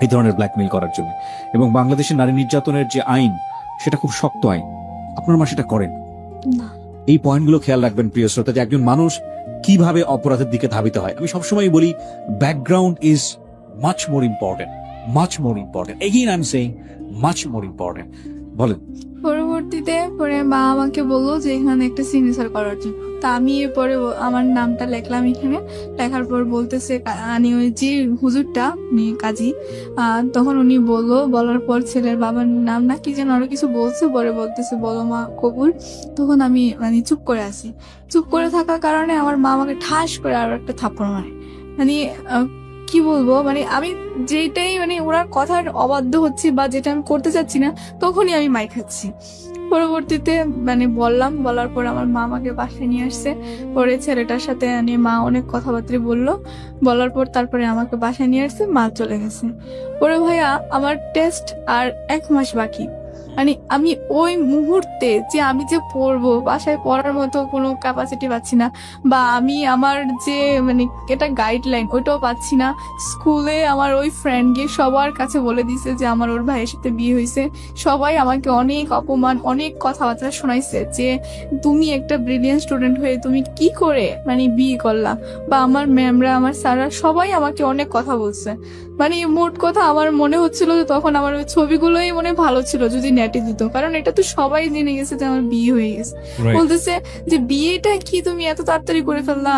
এই ধরনের ব্ল্যাকমেইল করার জন্য, এবং বাংলাদেশের নারী নির্যাতনের যে আইন সেটা খুব শক্ত আইন, আপনার মা সেটা করেন। না। এই পয়েন্টগুলো খেয়াল রাখবেন প্রিয় শ্রোতা, যে একজন মানুষ কিভাবে অপরাধের দিকে ধাবিত হয়। আমি সবসময় বলি background is much more important, much more important, again I am saying much more important. বলেন। পরবর্তীতে পরে মা আমাকে বললো যে এখানে একটা সিগনেচার করার জন্য। তা আমি এরপরে আমার নামটা লেখলাম এখানে। লেখার পর বলতেছে আমি ওই যে হুজুরটা উনি কাজী, তখন উনি বললো, বলার পর ছেলের বাবার নাম না কি যেন আরো কিছু বলছে, পরে বলতেছে বলো মা কবুল। তখন আমি মানে চুপ করে আছি। চুপ করে থাকার কারণে আমার মা আমাকে ঠাস করে আরো একটা থাপ্পড় মারে। মানে কি বলবো, মানে আমি যেটাই মানে ওনার কথার অবাধ্য হচ্ছি বা যেটা আমি করতে চাচ্ছি না, তখনই আমি মাই খাচ্ছি। পরবর্তীতে মানে বলার পর আমার মা আমাকে বাসায় নিয়ে আসছে। পরে ছেলেটার সাথে মানে মা অনেক কথাবার্তা বললো, বলার পর তারপরে আমাকে বাসায় নিয়ে আসছে, মা চলে গেছে। পরে ভাইয়া আমার টেস্ট আর 1 মাস বাকি। মানে আমি ওই মুহূর্তে যে আমি যে পড়বো, বাসায় পড়ার মতো কোনো ক্যাপাসিটি পাচ্ছি না, বা আমি আমার যে মানে এটা গাইডলাইন ওইটাও পাচ্ছি না। স্কুলে আমার ওই ফ্রেন্ড গিয়ে সবার কাছে বলে দিছে যে আমার ওর ভাইয়ের সাথে বিয়ে হয়েছে। সবাই আমাকে অনেক অপমান, অনেক কথাবার্তা শোনাইছে যে তুমি একটা ব্রিলিয়ান্ট স্টুডেন্ট হয়ে তুমি কি করে মানে বিয়ে করলা, বা আমার ম্যামরা আমার স্যাররা সবাই আমাকে অনেক কথা বলছে। মানে মোট কথা আমার মনে হচ্ছিল যে তখন আমার ওই ছবিগুলোই মনে ভালো ছিল যদি নেটে দিত, কারণ এটা তো সবাই জেনে গেছে যে আমার বিয়ে হয়ে গেছে। বলতেছে যে বিয়েটা কি তুমি এত তাড়াতাড়ি করে ফেললা,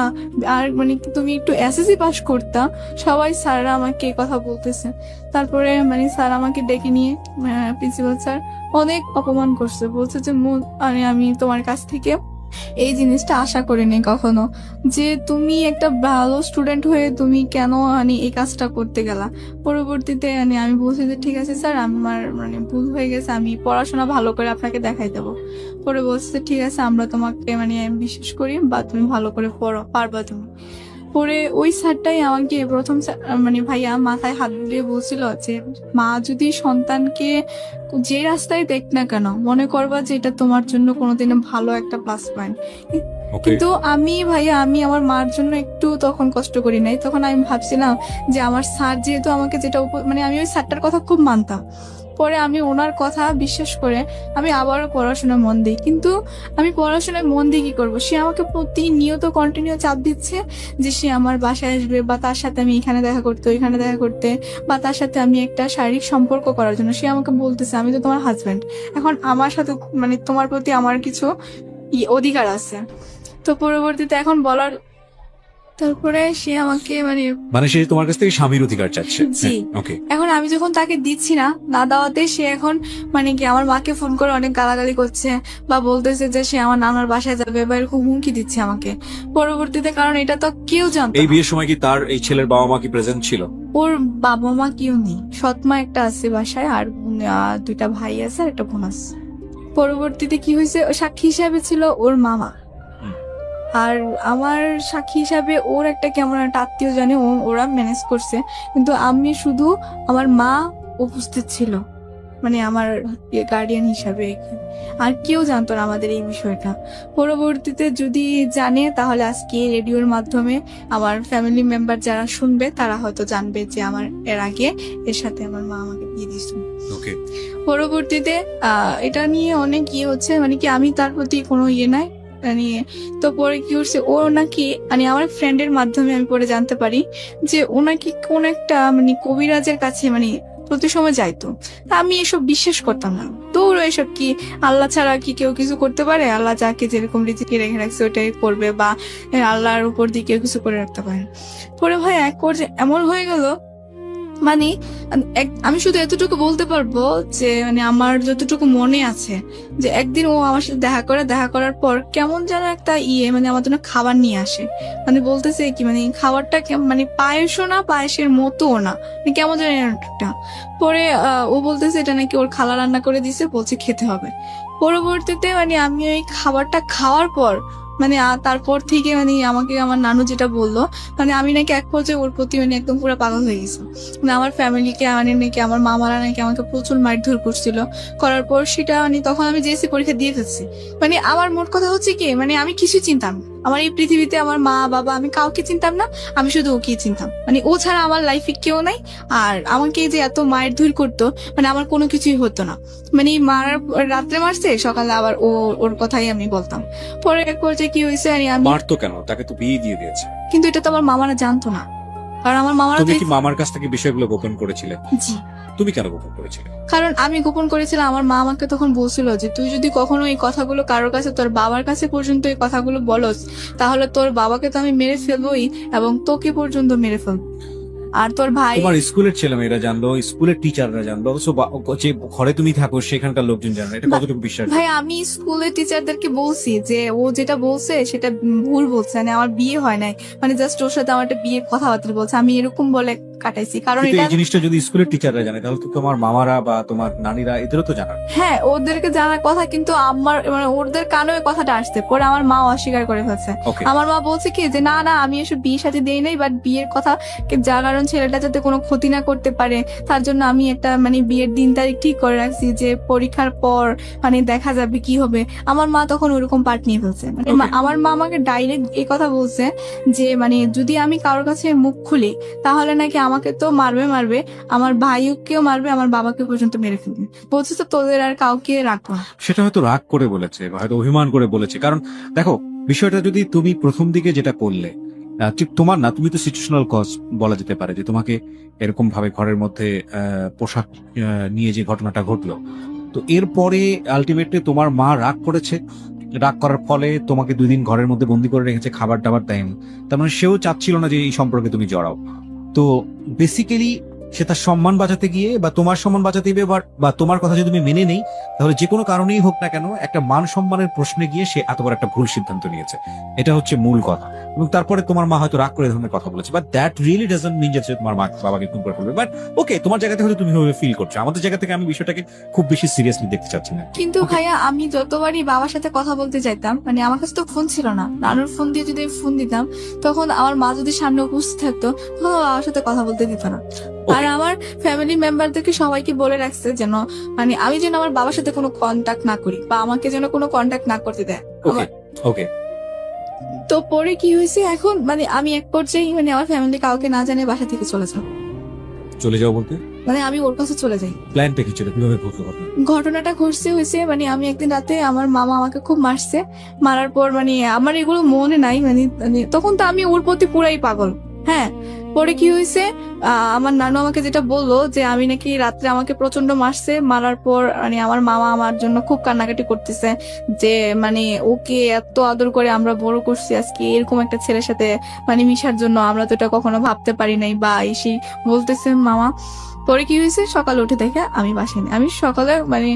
আর মানে তুমি একটু এসএসসি পাস করতা। সবাই স্যাররা আমাকে এই কথা বলতেছে। তারপরে মানে স্যার আমাকে ডেকে নিয়ে প্রিন্সিপাল স্যার অনেক অপমান করছে, বলছে যে মানে আমি তোমার কাছ থেকে এই জিনিসটা আশা করিনি কখনো, যে তুমি একটা ভালো স্টুডেন্ট হয়ে তুমি কেন মানে এই কাজটা করতে গেলা। পরবর্তীতে মানে আমি বলছি যে ঠিক আছে স্যার, আমার মানে ভুল হয়ে গেছে, আমি পড়াশোনা ভালো করে আপনাকে দেখাই দেবো। পরে বলছে যে ঠিক আছে আমরা তোমাকে মানে বিশ্বাস করি, বা তুমি ভালো করে পড়ো, পারবা তুমি। পরে ওই স্যারটাই আমাকে প্রথম মানে ভাইয়া মাথায় হাত দিয়ে বলছিল যে মা যদি সন্তানকে যে রাস্তায় দেখ না কেন মনে করবা যে এটা তোমার জন্য কোনোদিনও ভালো একটা প্লাস পয়েন্ট। কিন্তু আমি ভাইয়া আমি আমার মার জন্য একটু তখন কষ্ট করি নাই। তখন আমি ভাবছিলাম যে আমার স্যার যেহেতু আমাকে যেটা মানে আমি ওই স্যারটার কথা খুব মানতাম। পরে আমি ওনার কথা বিশ্বাস করে আমি আবারও পড়াশোনায় মন দিই, কিন্তু আমি পড়াশোনায় মন দিয়ে কি করবো, সে আমাকে প্রতিনিয়ত কন্টিনিউ চাপ দিচ্ছে যে সে আমার বাসায় আসবে, বা তার সাথে আমি এখানে দেখা করতে ওইখানে দেখা করতে, বা তার সাথে আমি একটা শারীরিক সম্পর্ক করার জন্য। সে আমাকে বলতেছে আমি তো তোমার হাজবেন্ড, এখন আমার সাথে মানে তোমার প্রতি আমার কিছু অধিকার আছে। তো পরবর্তীতে এখন বলার তারপরে সে আমাকে মানে সে তোমার কাছ থেকে স্বামীর অধিকার চাচ্ছে। জি। ওকে, এখন আমি যখন তাকে দিচ্ছি না দেওয়াতে সে এখন মানে কি আমার মাকে ফোন করে অনেক গালাগালি করছে, বা বলতেছে যে সে আমার নানার বাসায় যাবে, বা এরকম হুমকি দিচ্ছে আমাকে। পরবর্তীতে কারণ এটা তো কেউ জানতো এই না। বিয়ের সময় কি তার এই ছেলের বাবা মা কি প্রেজেন্ট ছিল? ওর বাবা মা কেউ নেই, সৎমা একটা আছে বাসায়, আর দুইটা ভাই আছে আর একটা বোন আছে। পরবর্তীতে কি হয়েছে, সাক্ষী হিসাবে ছিল ওর মামা, হুম। আর আমার সাক্ষী হিসাবে ওর একটা কেমন একটা আত্মীয় জানে, ওরা ম্যানেজ করছে, কিন্তু আমি শুধু, আমার মা উপস্থিত ছিল মানে আমার গার্ডিয়ান হিসাবে, আর কেউ জানতো না আমাদের এই বিষয়টা। পরবর্তীতে যদি জানে তাহলে আজকে রেডিওর মাধ্যমে আমার ফ্যামিলি মেম্বার যারা শুনবে তারা হয়তো জানবে যে আমার এর আগে এর সাথে আমার মা আমাকে বিয়ে দিয়েছিল। ওকে, পরবর্তীতে এটা নিয়ে অনেক ইয়ে হচ্ছে, মানে কি আমি তার প্রতি কোনো ইয়ে নাই নিয়ে। তো পরে কি করছে, ও নাকি মানে আমার ফ্রেন্ডের মাধ্যমে আমি পরে জানতে পারি যে ও নাকি কোন একটা মানে কবিরাজের কাছে মানে প্রতি সময় যাইতো। তা আমি এসব বিশ্বাস করতাম না, তোর এসব কি, আল্লাহ ছাড়া কি কেউ কিছু করতে পারে? আল্লাহ যাকে যেরকম রিজিকে রেখে রাখছে ওটাই করবে, বা আল্লাহর উপর দিয়ে কেউ কিছু করে রাখতে পারে। পরে ভাই এক পর্যায়ে এমন হয়ে গেল, মানে আমি শুধু এতটুকু বলতে পারবো যে মানে আমার যতটুকু মনে আছে যে একদিন ও আমার সাথে দেখা করার পর কেমন যেন একটা মানে আমার জন্য খাবার নিয়ে আসে, মানে বলতেছে কি মানে খাবারটা মানে পায়েসও না, পায়েসের মতোও না, মানে কেমন যেন একটা। পরে ও বলতেছে এটা নাকি ওর খালা রান্না করে দিছে, বলছে খেতে হবে। পরবর্তীতে মানে আমি ওই খাবারটা খাওয়ার পর মানে তারপর থেকে মানে আমাকে আমার নানু যেটা বললো, মানে আমি নাকি এক পর্যায়ে ওর প্রতি মানে একদম পুরো পাগল হয়ে গেছি। মানে আমার ফ্যামিলিকে মানে নাকি আমার মামারা নাকি আমাকে প্রচুর মারধর করছিল, করার পর সেটা মানে তখন আমি জেএসসি পরীক্ষা দিয়ে ফেলছি। মানে আমার মোট কথা হচ্ছে কি, মানে আমি কিছু চিনতাম না, আমার এই পৃথিবীতে আমার মা বাবা আমি কাউকে চিনতাম না, আমি শুধু ওকেই চিনতাম, মানে ও ছাড়া আমার লাইফে কেউ নাই। আর আমাকে যে এত মায়ের ধুর করতো, মানে আমার কোনো কিছুই হতো না, মানে রাত্রে মারছে, সকালে আবার ওর কথাই আমি বলতাম। পরে এক পর্যায়ে কি হয়েছে, আমি মারতো কেন? তাকে তো বিয়ে দিয়ে দিয়েছে। কিন্তু এটা তো আমার মামারা জানতো না, কারণ আমার মামারা তুমি কি মামার কাছ থেকে বিষয়গুলো গোপন করেছিলে? জি, তুমি কেন গোপন করেছিলে? কারণ আমি গোপন করেছিলাম, আমার মা আমাকে তখন বলছিল যে তুই যদি কখনো এই কথাগুলো কারোর কাছে, তোর বাবার কাছে পর্যন্ত এই কথাগুলো বলস, তাহলে তোর বাবাকে তো আমি মেরে ফেলবোই এবং তোকে পর্যন্ত মেরে ফেলবো, আর তোর ভাই। তোমার স্কুলের ছেলেমেয়েরা জানলো, স্কুলের টিচাররা জানলো, যে ঘরে তুমি থাকো সেখানকার লোকজন জানলো, এটা কতটুকু বিশ্বাস? ভাই আমি স্কুলের টিচারদেরকে বলছি যে ও যেটা বলছে সেটা ভুল বলছে, মানে আমার বিয়ে হয় নাই, মানে জাস্ট ওর সাথে আমার একটা বিয়ের কথাবার্তা বলছে, আমি এরকম বলে কাটাইছি। কারণ কিন্তু এটা, এই জিনিসটা যদি স্কুলের টিচাররা জানে তাহলে তো তোমার মামারা বা তোমার নানিরা এদেরও তো জানার। হ্যাঁ ওদেরকে জানার কথা, কিন্তু আমার মানে ওদের কানে ওই কথাটা আসছে, পরে আমার মা অস্বীকার করে ফেলছে। ওকে, আমার মা বলছে কি যে না না আমি এসব বিয়ে সাথে দেই নাই, বাট বিয়ের কথা যা কারণ ছেলেটা যাতে কোনো ক্ষতি না করতে পারে তার জন্য আমি একটা মানে বিয়ের দিন তারিখ ঠিক করে রাখছি, যে পরীক্ষার পর মানে দেখা যাবে কি হবে। আমার মা তখন ওরকম পার্ট নিয়ে ফেলছে, মানে Okay. আমার মা আমাকে ডাইরেক্ট এই কথা বলছে যে মানে যদি আমি কারোর কাছে মুখ খুলি তাহলে নাকি আমাকে তো মারবে, আমার ভাইকেও মারবে, আমার বাবাকে পর্যন্ত মেরে ফেলবে, বলছে তো তোদের আর কাউকে রাখবো না। সেটা হয়তো রাগ করে বলেছে বা হয়তো অভিমান করে বলেছে। কারণ দেখো, বিষয়টা যদি তুমি প্রথম দিকে যেটা করলে, ঠিক তোমার না, তুমি তো সিচুয়েশনাল কজ বলা যেতে পারে, যে তোমাকে এরকম ভাবে ঘরের মধ্যে পোশাক নিয়ে যে ঘটনাটা ঘটলো, তো এরপরে আলটিমেটলি তোমার মা রাগ করেছে, রাগ করার ফলে তোমাকে 2 দিন ঘরের মধ্যে বন্দি করে রেখেছে, খাবার টাবার দেয়নি। তার মানে সেও চাচ্ছিল না যে এই সম্পর্কে তুমি জড়াও। তো বেসিক্যালি সে তার সম্মান বাঁচাতে গিয়ে বা তোমার সম্মান বাঁচাতে গিয়ে বা তোমার কথা যদি তুমি মেনে নেই, তাহলে যে কোনো কারণেই হোক না কেন একটা মান সম্মানের প্রশ্নে গিয়ে সে এত বড় একটা ভুল সিদ্ধান্ত নিয়েছে। এটা হচ্ছে মূল কথা। এবং তারপরে তোমার মা হয়তো রাগ করে এই ধরনের কথা বলেছে, but that really doesn't mean যে তোমার মা বাবাকে খুন করে ফেলবে। বাট ওকে, তোমার জায়গা থেকে হয়তো তুমি ভাবে ফিল করছো, আমাদের জায়গা থেকে আমি বিষয়টাকে খুব বেশি সিরিয়াসলি দেখতে চাচ্ছি না। কিন্তু ভাইয়া আমি যতবারই বাবার সাথে কথা বলতে চাইতাম, মানে আমার কাছে তো ফোন ছিল না, নানুর ফোন দিয়ে যদি আমি ফোন দিতাম তখন আমার মা যদি সামনে উপস্থিত থাকতো তখন ও বাবার সাথে কথা বলতে দিত না। আর আমার ফ্যামিলি মেম্বারদেরকে সবাইকে বলে রাখছে যেন মানে আমি যেন আমার বাবার সাথে কোনো কন্ট্যাক্ট না করি, বা আমাকে যেন কোনো কন্ট্যাক্ট না করতে দেয়। ওকে ওকে, তো পরে কি হয়েছে এখন, মানে আমি এক পর্যায়ে মানে আমার ফ্যামিলি কাউকে না জানিয়ে বাসা থেকে চলে যাবো, চলে যাও বলতে মানে আমি ওর কাছে চলে যাই। প্ল্যানটা কি ছিল, কিভাবে ঘটলো ঘটনা? ঘটনাটা ঘটছে হয়েছে মানে আমি একদিন রাতে আমার মামা আমাকে খুব মারছে, মারার পর মানে আমার এগুলো মনে নাই, মানে তখন তো আমি ওর প্রতি পুরাই পাগল। হ্যাঁ, পরে কি হয়েছে, আমার নানু আমাকে যেটা বললো যে আমি নাকি রাত্রে আমাকে প্রচন্ড মারছে, মারার পর মানে আমার মামা আমার জন্য খুব কান্নাকাটি করতেছে, যে মানে ওকে এত আদর করে আমরা বড় করছি, আজকে এরকম একটা ছেলের সাথে মানে মিশার জন্য আমরা তো এটা কখনো ভাবতে পারি নাই, বা এসে বলতেছে মামা। পরে কি হয়েছে, সকালে উঠে দেখে আমি বাসায় নেই। আমি সকালে মানে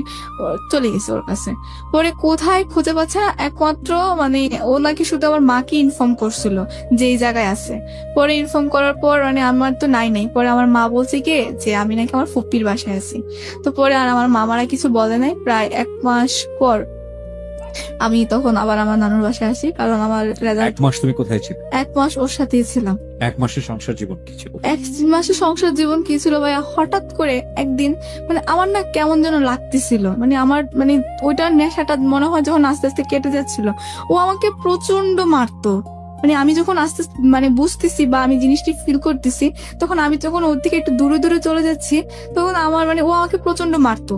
চলে গেছি ওর কাছে। পরে কোথায় খুঁজে পাচ্ছে না, একমাত্র মানে ও নাকি শুধু আমার মাকে ইনফর্ম করছিল যে এই জায়গায় আছে। পরে ইনফর্ম করার পর মানে আমার তো নাই, পরে আমার মা বলছে কি যে আমি নাকি আমার ফুপ্পির বাসায় আছি। তো পরে আর আমার মামারা কিছু বলে নাই। প্রায় 1 মাস পর আমি তখন আবার আমার নানুর বাসায় আসি, কারণ আমার রেজাল্ট। 1 মাস তুমি কোথায় ছিলে? 1 মাস ওর সাথেই ছিলাম। 1 মাসের সংসার জীবন কি ছিল? 1 মাসে সংসার জীবন কি ছিল ভাইয়া, হঠাৎ করে একদিন মানে আমার না কেমন যেন লাগতেছিল, মানে আমার মানে ওইটার নেশাটা মনে হয় যখন আস্তে আস্তে কেটে যাচ্ছিল, ও আমাকে প্রচন্ড মারতো। মানে আমি যখন আস্তে আস্তে মানে বুঝতেছি বা আমি জিনিসটি ফিল করতেছি, তখন আমি যখন ওর থেকে একটু দূরে দূরে চলে যাচ্ছি, তখন আমার মানে ও আমাকে প্রচন্ড মারতো।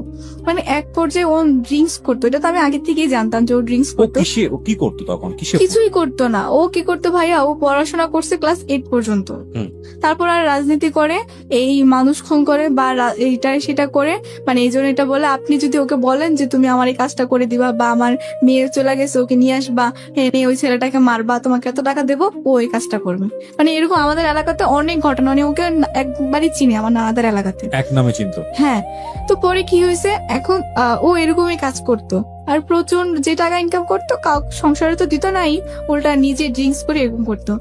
মানে এক পর্যায়ে ও ড্রিঙ্কস করতো, এটা তো আমি আগে থেকেই জানতাম যে ও ড্রিঙ্কস ও করতো। ও কি করতো তখন? কিসে? কিছুই করতো না। ও কি করতো ভাইয়া, ও পড়াশোনা করছে ক্লাস 8 পর্যন্ত। হুম। তারপর আর রাজনীতি করে, এই মানুষ খুন করে বা এইটা সেটা করে, মানে এই জন্য এটা বলে আপনি যদি ওকে বলেন যে তুমি আমার এই কাজটা করে দিবা বা আমার মেয়ে চলে গেছে ওকে নিয়ে আসবা, এনে ওই ছেলেটাকে মারবা, তোমাকে এত টাকা দেবো, ও এই কাজটা করবে। মানে এরকম আমাদের এলাকাতে অনেক ঘটনা, মানে ওকে একবারই চিনি আমার নানাদের এলাকাতে। এক নামে চিনতো? হ্যাঁ। তো পরে কি হয়েছে, এখন ও এরকমই কাজ করতো আর প্রচন্ড যে টাকা ইনকাম করতো সংসারে তো দিত নাই, উল্টা নিজে ড্রিঙ্কস করে এরকম করতো।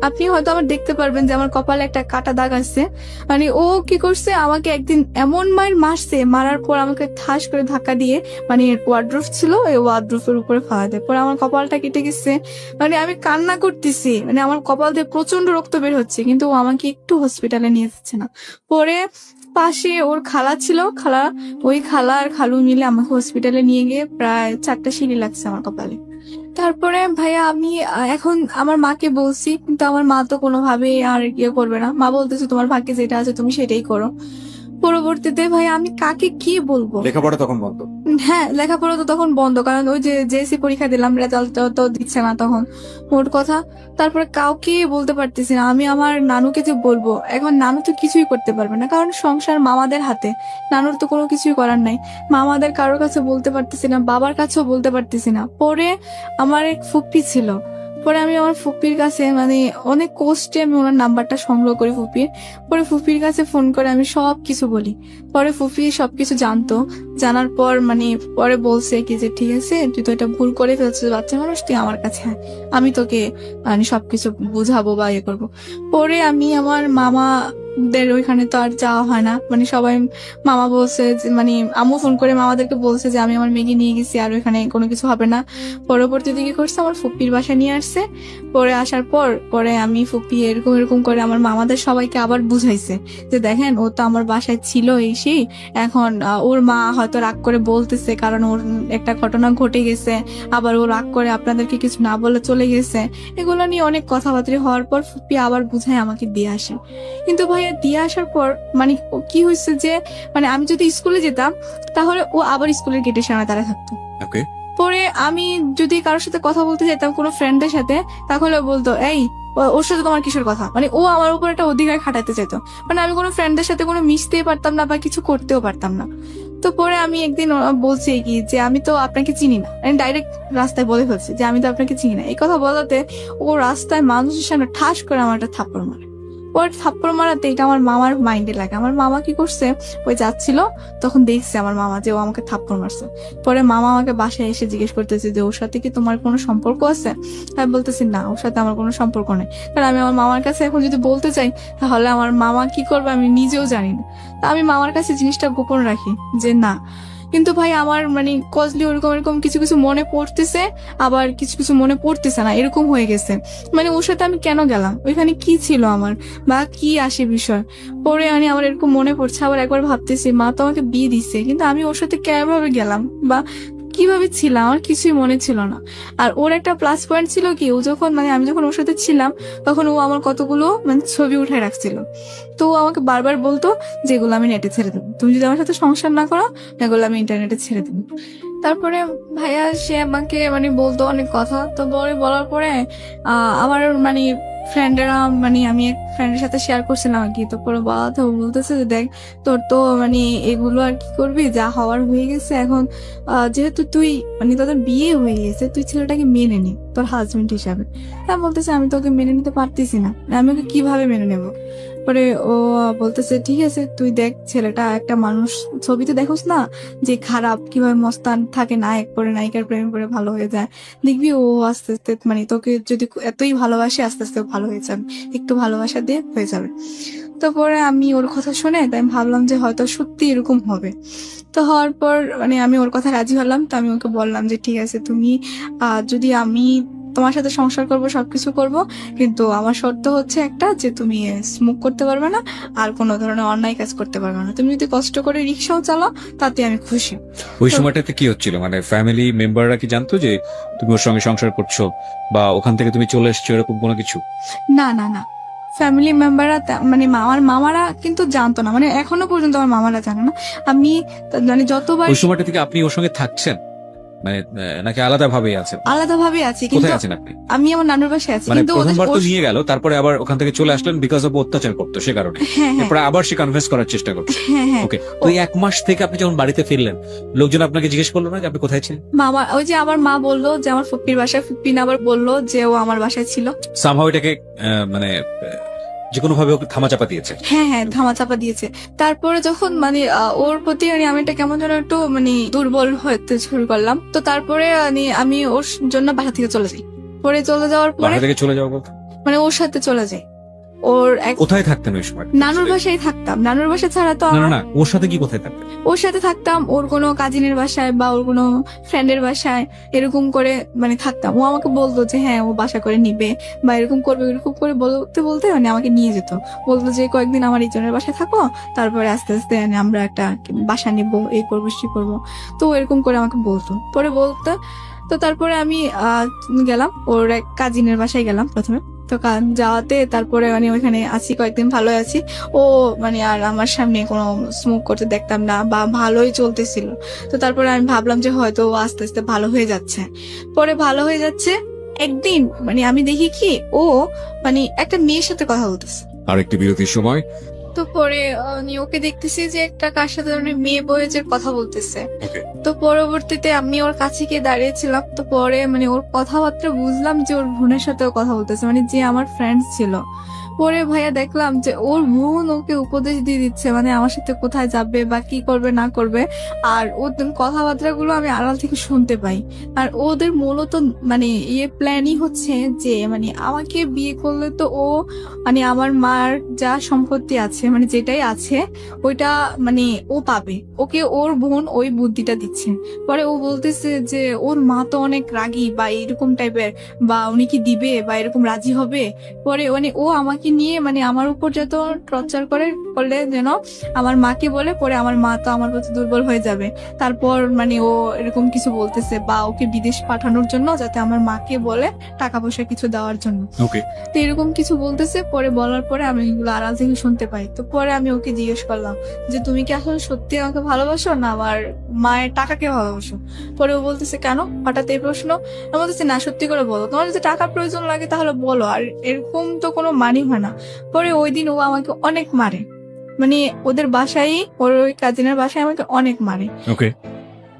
আপনি হয়তো আমার দেখতে পারবেন যে আমার কপালে একটা কাটা দাগ আছে। মানে ও কি করছে, আমাকে একদিন এমন মারছে, মারার পর আমাকে ঠাস করে ধাক্কা দিয়ে মানে ওয়ার্ড্রোফ ছিল, ওই ওয়ার্ড্রোফের উপরে ফালা দেয়। পরে আমার কপালটা কেটে গেছে। মানে আমি কান্না করতেছি, মানে আমার কপাল দিয়ে প্রচন্ড রক্ত বের হচ্ছে, কিন্তু ও আমাকে একটু হসপিটালে নিয়ে যাচ্ছে না। পরে পাশে ওর খালা ছিল, ওই খালা আর খালু মিলে আমাকে হসপিটালে নিয়ে গিয়ে প্রায় 4টা সিঁড়ি লাগছে আমার কপালে। তারপরে ভাইয়া আমি এখন আমার মাকে বলছি, কিন্তু আমার মা তো কোনোভাবে আর ইয়ে করবে না। মা বলতেছে তোমার ভাগ্যে যেটা আছে তুমি সেটাই করো। পরবর্তীতে ভাই আমি কাকে কি বলবো? লেখাপড়া তখন বন্ধ? হ্যাঁ, লেখাপড়া তো তখন বন্ধ, কারণ ওই যে জেএসসি পরীক্ষা দিলাম, রেজাল্ট তো দিচ্ছে না তখন, মোট কথা। তারপরে কাউকে বলতে পারতেছি না। আমি আমার নানুকে যে বলবো, এখন নানু তো কিছুই করতে পারবে না, কারণ সংসার মামাদের হাতে, নানুর তো কোনো কিছুই করার নাই। মামাদের কারোর কাছে বলতে পারতেছি না, বাবার কাছেও বলতে পারতেছি না। পরে আমার এক ফুপ্পি ছিল, পরে আমি আমার ফুপ্পির কাছে মানে অনেক কষ্টে আমি ওনার নাম্বারটা সংগ্রহ করি ফুপ্পির। পরে ফুপ্পির কাছে ফোন করে আমি সব কিছু বলি। পরে ফুপ্পি সবকিছু জানতো, জানার পর মানে পরে বলছে কি যে ঠিক আছে, তুই তো এটা ভুল করে ফেলছিস, বাচ্চা মানুষ, তুই আমার কাছে আয়, আমি তোকে মানে সবকিছু বুঝাবো বা ইয়ে করবো। পরে আমি আমার মামাদের ওইখানে তো আর যাওয়া হয় না, মানে সবাই মামা বলছে যে মানে আম্মু ফোন করে মামাদেরকে বলছে যে আমি আমার মেয়েকে নিয়ে গেছি আর ওইখানে কোনো কিছু হবে না। পরবর্তীতে কি করছে, আমার ফুপ্পির বাসায় নিয়ে আসছে। পরে আসার পরে আমি ফুপ্পি এরকম এরকম করে আমার মামাদের সবাইকে আবার বুঝাইছে যে দেখেন ও তো আমার বাসায় ছিল এসে, এখন ওর মা হয়তো রাগ করে বলতেছে কারণ ওর একটা ঘটনা ঘটে গেছে, আবার ও রাগ করে আপনাদেরকে কিছু না বলে চলে গেছে। এগুলো নিয়ে অনেক কথাবার্তা হওয়ার পর ফুপ্পি আবার বুঝায় আমাকে দিয়ে আসে। কিন্তু ভাইয়া দিয়ে আসার পর মানে কি হয়েছে যে মানে আমি যদি স্কুলে যেতাম তাহলে ও আবার স্কুলের গেটের সামনে দাঁড়ায় থাকতো। ওকে। পরে আমি যদি কারোর সাথে কথা বলতে চাইতাম, কোনো ফ্রেন্ডের সাথে, তাহলে বলতো এই ওর সাথে তোমার কিসের কথা, মানে ও আমার উপর একটা অধিকার খাটাতে চাইতো। মানে আমি কোনো ফ্রেন্ডের সাথে কোনো মিশতেই পারতাম না বা কিছু করতেও পারতাম না। তো পরে আমি একদিন বলছি কি যে আমি তো আপনাকে চিনি না, আমি ডাইরেক্ট রাস্তায় বলে ফেলছি যে আমি তো আপনাকে চিনি না। এই কথা বলাতে ও রাস্তায় মানুষের সামনে ঠাস করে আমার একটা থাপ্পড় মারে। ওর থাপ্পড় মারাতে এটা আমার মামার মাইন্ডে লাগে। আমার মামা কি করছে, ওই যাচ্ছিল তখন দেখছে আমার মামা যে ও আমাকে থাপ্পড় মারছে। পরে মামা আমাকে বাসায় এসে জিজ্ঞেস করতেছে যে ওর সাথে কি তোমার কোনো সম্পর্ক আছে? আমি বলতেছি না, ওর সাথে আমার কোনো সম্পর্ক নেই। কারণ আমি আমার মামার কাছে এখন যদি বলতে চাই তাহলে আমার মামা কি করবে আমি নিজেও জানি না। তা আমি মামার কাছে জিনিসটা গোপন রাখি যে না। কিন্তু ভাই আমার মানে কজলি ওরকম এরকম কিছু কিছু মনে পড়তেছে, আবার কিছু কিছু মনে পড়তেছে না, এরকম হয়ে গেছে। মানে ওর সাথে আমি কেন গেলাম, ওইখানে কি ছিল আমার বা কি আসে বিষয়। পরে মানে আমার এরকম মনে পড়ছে, আবার একবার ভাবতেছি মা তো আমাকে বিয়ে দিচ্ছে, কিন্তু আমি ওর সাথে কেমন গেলাম বা কিভাবে ছিলাম আমার কিছুই মনে ছিল না। আর ওর একটা প্লাস পয়েন্ট ছিল কি, ও যখন মানে আমি যখন ওর সাথে ছিলাম তখন ও আমার কতগুলো মানে ছবি উঠায় রাখছিল। তো ও আমাকে বারবার বলতো যেগুলো আমি নেটে ছেড়ে দেবো, তুমি যদি আমার সাথে সংসার না করো এগুলো আমি ইন্টারনেটে ছেড়ে দেবো। তারপরে ভাইয়া সে আমাকে মানে বলতো অনেক কথা। তো বলার পরে আমার মানে ফ্রেন্ডেরা মানে আমি এক ফ্রেন্ডের সাথে শেয়ার করছিলাম আর কি। তো পরে বলতেছে যে দেখ তোর তো মানে এগুলো আর কি করবি, যা হওয়ার হয়ে গেছে। এখন যেহেতু তুই মানে তোদের বিয়ে হয়ে গেছে, তুই ছেলেটাকে মেনে নে তোর হাজবেন্ড হিসাবে। তা বলতেছে আমি তোকে মেনে নিতে পারতেছি না, আমি ওকে কিভাবে মেনে নেবো? পরে ও বলতেছে ঠিক আছে তুই দেখ ছেলেটা একটা মানুষ, ছবিতে দেখোস না যে খারাপ কিভাবে মস্তান থাকে, নায়ক পরে নায়িকার প্রেমে পড়ে ভালো হয়ে যায়, দেখবি ও আস্তে আস্তে মানে তোকে যদি এতই ভালোবাসে আস্তে আস্তে ও ভালো হয়ে যাবে, একটু ভালোবাসা দিয়ে হয়ে যাবে। তো পরে আমি ওর কথা শুনে তাই আমি ভাবলাম যে হয়তো সত্যি এরকম হবে। তো হওয়ার পর মানে আমি ওর কথা রাজি হলাম। তো আমি ওকে বললাম যে ঠিক আছে তুমি যদি আমি তোমার সাথে সংসার করব সবকিছু করব, কিন্তু আমার শর্ত হচ্ছে একটা, যে তুমি স্মোক করতে পারবে না আর কোনো ধরনের অন্যায় কাজ করতে পারবে না, তুমি যদি কষ্ট করে রিক্সাও চালাও তাতে আমি খুশি। ওই তো- সময়টাতে কি হচ্ছিল, মানে ফ্যামিলি মেম্বাররা কি জানতো যে তুমি ওর সঙ্গে সংসার করছো বা ওখান থেকে তুমি চলে এসছো এরকম কোনো কিছু? না না না, ফ্যামিলি মেম্বাররা মানে আমার মামারা কিন্তু জানতো না, মানে এখনো পর্যন্ত আমার মামারা জানে না। আমি মানে যতবার ওই সময়টা থেকে আপনি ওর সঙ্গে থাকছেন, মানে নাকি আলাদা ভাবে আছেন? আলাদা ভাবে আছি, কিন্তু কোথায় আছেন আপনি? আমি আমার নানুর বাসায় আছি, মানে কিন্তু প্রথমবার তো ওর- নিয়ে গেল, তারপরে আবার ওখান থেকে চলে আসলেন বিকজ অফ অত্যাচার করতো সে কারণে, হ্যাঁ হ্যাঁ এরপরে আবার সে কনভিন্স করার চেষ্টা করছে। হ্যাঁ হ্যাঁ ওকে, তো এই 1 মাস থেকে আপনি যখন বাড়িতে ফিরলেন, লোকজন আপনাকে জিজ্ঞেস করলো না যে আপনি কোথায় ছিলেন? মামা, ওই যে আমার মা বললো যে আমার ফুপ্পির বাসায়, ফুপ্পিন আবার বললো যে ও আমার বাসায় ছিল। সামহাও এটাকে মানে যে কোনো ভাবে ওকে ধামাচাপা দিয়েছে। হ্যাঁ হ্যাঁ ধামাচাপা দিয়েছে। তারপরে যখন মানে ওর প্রতি মানে আমি এটা কেমন যেন একটু মানে দুর্বল হতে শুরু করলাম। তো তারপরে আমি ওর জন্য বাসা থেকে চলে যাই। পরে চলে যাওয়ার পরে বাসা থেকে চলে যাওয়া বলতে মানে ওর সাথে চলে যাই। ওর এক কোথায় থাকতেন ওই সময়? নানুর বাসায় থাকতাম, নানুর বাসা ছাড়া তো না না আমার না, ওর সাথে কি কোথায় থাকতেন? ওর সাথে থাকতাম, ওর কোনো কাজিনের বাসায় বা ওর কোনো ফ্রেন্ডের বাসায়, এরকম করে মানে থাকতাম। ও আমাকে বলতো যে হ্যাঁ ও বাসা করে নিবে বা এরকম করবে, এরকম করে বলতে বলতে মানে আমাকে নিয়ে যেত, বলতো যে কয়েকদিন আমার এইজনের বাসায় থাকো, তারপরে আস্তে আস্তে মানে আমরা একটা বাসা নিব, এই করবো সে করবো। তো ও এরকম করে আমাকে বলতো, পরে বলতো। তো তারপরে আমি গেলাম ওর এক কাজিনের বাসায় গেলাম প্রথমে। তো যাওয়াতে তারপরে মানে ওইখানে আছি কয়েকদিন, ভালো আছি। ও মানে আর আমার সামনে কোনো স্মোক করতে দেখতাম না বা ভালোই চলতেছিল। তো তারপরে আমি ভাবলাম যে হয়তো ও আস্তে আস্তে ভালো হয়ে যাচ্ছে। পরে ভালো হয়ে যাচ্ছে, একদিন মানে আমি দেখি কি ও মানে একটা মেয়ের সাথে কথা বলতেছে। আরেকটি বিরতির সময়। তো পরে ওকে দেখতেছি যে একটা কার সাথে মানে মেয়ে বয়ে যে কথা বলতেছে। ওকে, তো পরবর্তীতে আমি ওর কাছে গিয়ে দাঁড়িয়েছিলাম। তো পরে মানে ওর কথাবার্তা বুঝলাম যে ওর বোনের সাথেও কথা বলতেছে, মানে যে আমার ফ্রেন্ড ছিল। পরে ভাইয়া দেখলাম যে ওর বোন ওকে উপদেশ দিয়ে দিচ্ছে, মানে আমার সাথে কোথায় যাবে বা কি করবে না করবে। আর ওদের কথাবার্তা গুলো আমি আড়াল থেকে শুনতে পাই। আর ওদের মূলত মানে প্ল্যানই হচ্ছে যে মানে আমাকে বিয়ে করলে তো ও মানে আমার মার যা সম্পত্তি আছে মানে যেটাই আছে ওইটা মানে ও পাবে, ওকে ওর বোন ওই বুদ্ধিটা দিচ্ছে। পরে ও বলতেছে যে ওর মা তো অনেক রাগী বা এরকম টাইপের, বা উনি কি দিবে বা এরকম রাজি হবে। পরে মানে ও আমাকে নিয়ে মানে আমার উপর যত টর্চার করলে যেন আমার মাকে বলে, পরে আমার মা তো আমার প্রতি দুর্বল হয়ে যাবে। তারপর মানে ও এরকম কিছু বলতেছে বা ওকে বিদেশ পাঠানোর জন্য, যাতে আমার মাকে বলে টাকা পয়সা কিছু দেওয়ার জন্য। ওকে, তো এরকম কিছু বলতেছে। পরে বলার পরে আমি এগুলো আড়াল থেকে শুনতে পাই। তো পরে আমি ওকে জিজ্ঞেস করলাম যে তুমি কি আসলে সত্যি আমাকে ভালোবাসো না আমার মায়ের টাকাকে ভালোবাসো। পরে ও বলতেছে কেন হঠাৎ এই প্রশ্ন। আমি বলতেছি না সত্যি করে বলো, তোমার যদি টাকা প্রয়োজন লাগে তাহলে বলো, আর এরকম তো কোনো মানি হয় না। পরে ওই দিন ও আমাকে অনেক মারে, মানে ওদের বাসায়, ওর ওই কাজিনের বাসায় আমাকে অনেক মারে। ওকে,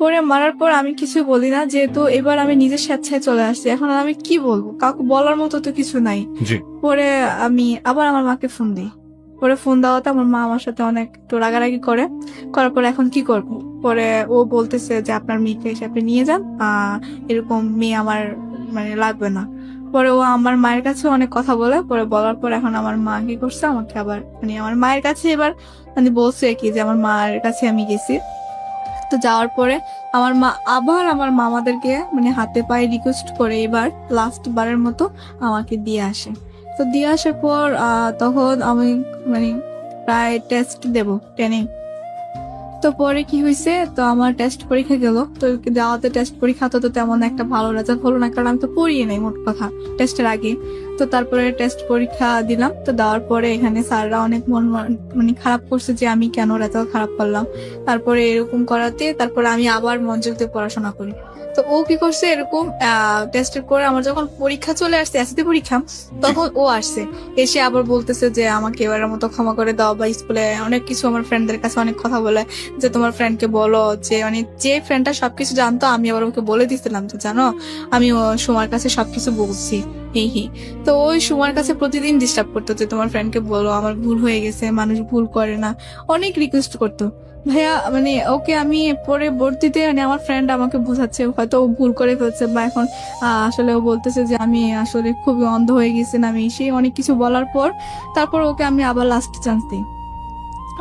পরে মারার পর আমি কিছু বলি না, যেহেতু এবার আমি নিজের স্বেচ্ছায় চলে আসছি, এখন আর আমি কি বলবো, কাউকে বলার মতো তো কিছু নাই। জি, পরে আমি আবার আমার মাকে ফোন দিই। পরে ফোন দেওয়াতে আমার মা আমার সাথে অনেক একটু রাগারাগি করার পর এখন কি করব। পরে ও বলতেছে যে আপনার মেয়েকে এসে আপনি নিয়ে যান, এরকম মেয়ে আমার মানে লাগবে না। পরে ও আমার মায়ের কাছে অনেক কথা বলে, পরে বলার পর এখন আমার মা কি করছে আমাকে আবার মানে আমার মায়ের কাছে এবার মানে বলছে কি যে আমার মায়ের কাছে আমি গেছি। তো যাওয়ার পরে আমার মা আবার আমার মামাদেরকে মানে হাতে পায়ে রিকোয়েস্ট করে এবার লাস্ট বারের মতো আমাকে দিয়ে আসে। তো দিয়ে আসার পর তখন আমি মানে প্রায় টেস্ট দেব 10-এ। তো পরে কি হয়েছে, তো আমার টেস্ট পরীক্ষা গেল। তো দেওয়াতে টেস্ট পরীক্ষা তো তেমন একটা ভালো রেজাল্ট হলো না, কারণ আমি তো পড়িয়ে নাই মোট কথা টেস্টের আগে। তো তারপরে টেস্ট পরীক্ষা দিলাম। তো দেওয়ার পরে এখানে স্যাররা অনেক মানে খারাপ করছে যে আমি কেন রেজাল্ট খারাপ করলাম। তারপরে এরকম করাতে তারপরে আমি আবার মনোযোগ দিয়ে পড়াশোনা করি। তো ও কি করছে এরকম টেস্টের পরে আমার যখন পরীক্ষা চলে আসছে এসএসসি পরীক্ষা, তখন ও আসছে, এসে আবার বলতেছে যে আমাকে এবারের মতো ক্ষমা করে দাও, বা স্কুলে অনেক কিছু আমার ফ্রেন্ডদের কাছে অনেক কথা বলে যে তোমার ফ্রেন্ডকে বলো, যে মানে যে ফ্রেন্ডটা সবকিছু জানতো আমি আবার ওকে বলে দিছিলাম যে জানো আমি ও সময়ের কাছে সবকিছু বলছি, এই তো ওই সুমার কাছে প্রতিদিন ডিস্টার্ব করতো যে তোমার ফ্রেন্ডকে বলো আমার ভুল হয়ে গেছে, মানুষ ভুল করে না, অনেক রিকোয়েস্ট করতো। ভাইয়া মানে ওকে আমি পরবর্তীতে মানে আমার ফ্রেন্ড আমাকে বোঝাচ্ছে হয়তো ও ভুল করে ফেলছে, বা এখন আসলে ও বলতেছে যে আমি আসলে খুবই অন্ধ হয়ে গেছি না, আমি সেই অনেক কিছু বলার পর তারপর ওকে আমি আবার লাস্ট চান্স দিই।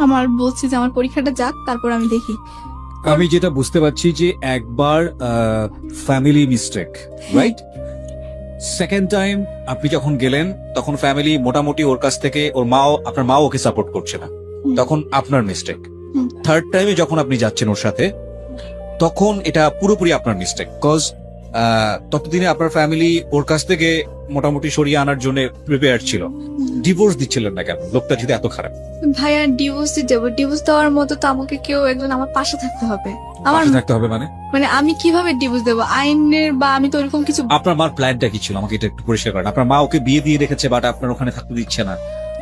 আমার বলছি যে আমার পরীক্ষাটা যাক, তারপর আমি দেখি। আমি যেটা বুঝতে পারছি যে একবার family mistake, right? Second time আপনি যখন গেলেন তখন ফ্যামিলি মোটামুটি ওর কাছ থেকে আপনার মাও ওকে সাপোর্ট করছে না, হুম। তখন আপনার মিস্টেক। হুম। থার্ড টাইমে যখন আপনি যাচ্ছেন ওর সাথে তখন এটা পুরোপুরি আপনার মিস্টেক, কজ ততদিনে আপনার ফ্যামিলি ওর কাছ থেকে মোটামুটি সরিয়ে আনার জন্য প্রিপেয়ার ছিল। ডিভোর্স দিচ্ছিলেন না কেন, লোকটা যদি এত খারাপ? ভাইয়া ডিভোর্স দেবো, ডিভোর্স দেওয়ার মতো তো আমাকে কেউ একজন আমার পাশে থাকতে হবে। আমার পাশে থাকতে হবে মানে? মানে আমি কিভাবে ডিভোর্স দেবো আইনের, বা আমি তো এরকম কিছু। আপনার মার প্ল্যানটা কি ছিল আমাকে এটা একটু পরিষ্কার করেন। আপনার মা ওকে বিয়ে দিয়ে রেখেছে বাট আপনার ওখানে থাকতে দিচ্ছে না,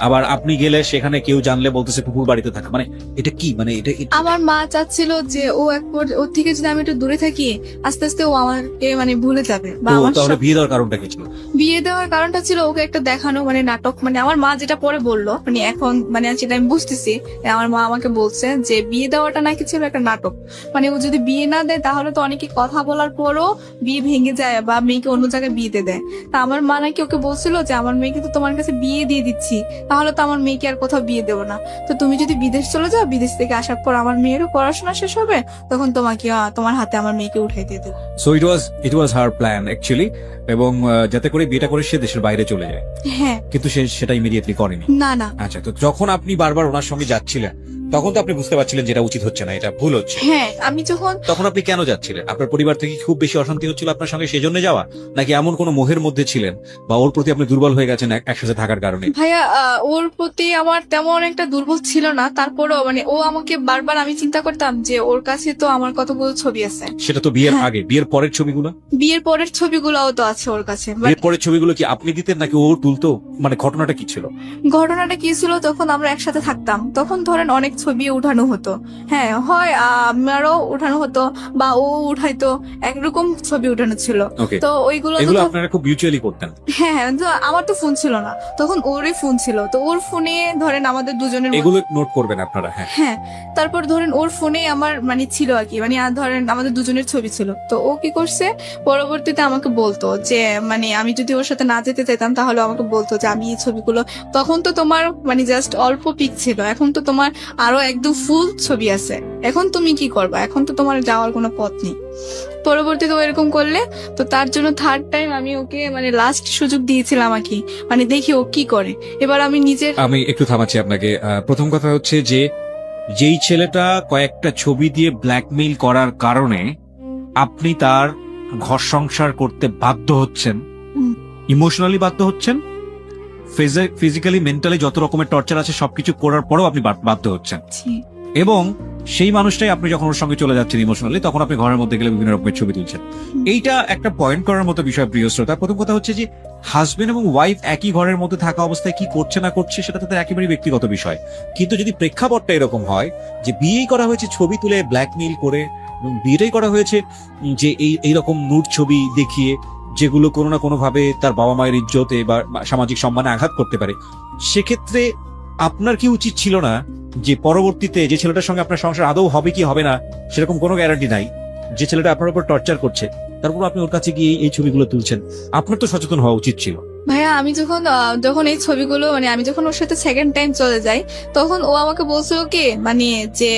আবার আপনি গেলে সেখানে কেউ জানলে বলতেছে কুকুর বাড়িতে থাকে, মানে এটা কি? মানে এটা আমার মা চাচ্ছিল যে ও ওর থেকে যদি আমি একটু দূরে থাকি আস্তে আস্তে ও আমাকে মানে ভুলে যাবে, বা তো আমার তাহলে বিয়ে দেওয়ার কারণটা কি ছিল? বিয়ে দেওয়ার কারণটা ছিল ওকে একটা দেখানো মানে নাটক, মানে আমার মা যেটা পরে বললো, মানে এখন মানে সেটা আমি বুঝতেছি। আমার মা আমাকে বলছে যে বিয়ে দেওয়াটা নাকি ছিল একটা নাটক, মানে ও যদি বিয়ে না দেয় তাহলে তো অনেকে কথা বলার পরও বিয়ে ভেঙে যায় বা মেয়েকে অন্য জায়গায় বিয়ে দিয়ে দেয়। তা আমার মা নাকি ওকে বলছিল যে আমার মেয়েকে তো তোমার কাছে বিয়ে দিয়ে দিচ্ছি, তাহলে তো আমার মেয়েকে আর কোথাও বিয়ে দেবো না, তো তুমি যদি বিদেশ চলে যাও, বিদেশ থেকে আসার পর আমার মেয়েরও পড়াশোনা শেষ হবে, তখন তোমাকে তোমার হাতে আমার মেয়েকে উঠাই দিয়ে দেবো। So it was her plan actually, এবং যাতে করে বিয়েটা করে সে দেশের বাইরে চলে যায়, হ্যাঁ। কিন্তু সে সেটা ইমিডিয়েটলি করেনি। না না। আচ্ছা, তো যখন আপনি বারবার ওনার সঙ্গে যাচ্ছিলেন তখন তো আপনি বুঝতে পারছিলেন যেটা উচিত হচ্ছে না, এটা ভুল হচ্ছে। হ্যাঁ আমি যখন তখন আপনি কেন যাচ্ছিলেন? আপনার পরিবার থেকে কি খুব বেশি অশান্তি হচ্ছিল আপনার সঙ্গে সেজন্য যাওয়া, নাকি এমন কোনো মোহের মধ্যে ছিলেন বা ওর প্রতি আপনি দুর্বল হয়ে গেছেন একসাথে থাকার কারণে? ভাইয়া ওর প্রতি আমার তেমন একটা দুর্বল ছিল না, তারপরেও মানে ও আমাকে বারবার, আমি চিন্তা করতাম যে ওর কাছে তো আমার কতগুলো ছবি আছে। সেটা তো বিয়ের হ্যাঁ। আগে, বিয়ের পরের ছবিগুলো? বিয়ের পরের ছবিগুলোও তো আছে ওর কাছে, but বিয়ের পরের ছবিগুলো কি আপনি দিতেন নাকি ও তুলতো? মানে ঘটনাটা কি ছিল? ঘটনাটা কি ছিল, তখন আমরা একসাথে থাকতাম, তখন ধরেন অনেক ছবি উঠানো হতো। হ্যাঁ হয় আমারও উঠানো হতো বা ও উঠাইতো, একরকম ছবি উঠানো ছিল। ওকে, তো ওইগুলো তো এগুলো আপনারা খুব মিউচুয়ালি করতেন? হ্যাঁ হ্যাঁ, তো আমার তো ফোন ছিল না তখন, ওরই ফোন ছিল, তো ওর ফোনে ধরেন আমাদের দুজনের মধ্যে- এগুলো নোট করবেন আপনারা? হ্যাঁ। হ্যাঁ, তারপর ধরেন ওর ফোনে আমার মানে ছিল আর কি, মানে আর ধরেন আমাদের দুজনের ছবি ছিল, তো ও কি করছে পরবর্তীতে আমাকে বলতো যে মানে আমি যদি ওর সাথে না যেতে চাইতাম তাহলে আমাকে বলতো যে আমি এই ছবিগুলো, তখন তো তোমার মানে জাস্ট অল্প পিক ছিল, এখন তো তোমার আরো একদম ফুল ছবি আছে, এখন তুমি কি করবা, এখন তো তোমার যাওয়ার কোনো পথ নেই। পরবর্তীতে ও এরকম করলে, তো তার জন্য থার্ড টাইম আমি ওকে মানে লাস্ট সুযোগ দিয়েছিলাম আর কি, মানে দেখি ও কি করে। এবার আমি নিজের আমি একটু থামাচ্ছি আপনাকে। প্রথম কথা হচ্ছে যে যেই ছেলেটা কয়েকটা ছবি দিয়ে ব্ল্যাকমেইল করার কারণে আপনি তার ঘর সংসার করতে বাধ্য হচ্ছেন, হুম। ইমোশনালি বাধ্য হচ্ছেন, ফিজিক্যালি মেন্টালি যত রকমের টর্চার আছে সবকিছু করার পরেও আপনি বাধ্য হচ্ছেন, ছি, এবং সেই মানুষটাই আপনি যখন ওর সঙ্গে চলে যাচ্ছেন ইমোশনালি, তখন আপনি ঘরের মধ্যে গেলে বিভিন্ন রকমের ছবি তুলছেন। এইটা একটা পয়েন্ট করার মতো বিষয় প্রিয় শ্রোতা। প্রথম কথা হচ্ছে যে হাজবেন্ড এবং ওয়াইফ একই ঘরের মধ্যে থাকা অবস্থায় কি করছে না করছে সেটা তাদের একেবারেই ব্যক্তিগত বিষয়, কিন্তু যদি প্রেক্ষাপটটা এরকম হয় যে বিয়েই করা হয়েছে ছবি তুলে ব্ল্যাকমেইল করে, এবং বিয়েটাই করা হয়েছে যে এইরকম নুড ছবি দেখিয়ে, যেগুলো কোনো না কোনো ভাবে তার বাবা মায়ের ইজ্জতে বা সামাজিক সম্মানে আঘাত করতে পারে, সেক্ষেত্রে আপনার কি উচিত ছিল না যে পরবর্তীতে যে ছেলেটার সঙ্গে আপনার সংসার আদৌ হবে কি হবে না সেরকম কোনো গ্যারান্টি নাই, যে ছেলেটা আপনার উপর টর্চার করছে, তারপর আপনি ওর কাছে গিয়ে এই ছবিগুলো তুলছেন? আপনার তো সচেতন হওয়া উচিত ছিল। ভাইয়া আমি যখন এই ছবিগুলো মানে আমি যখন ওর সাথে সেকেন্ড টাইম চলে যাই, তখন ও আমাকে বলছিল কি মানে যে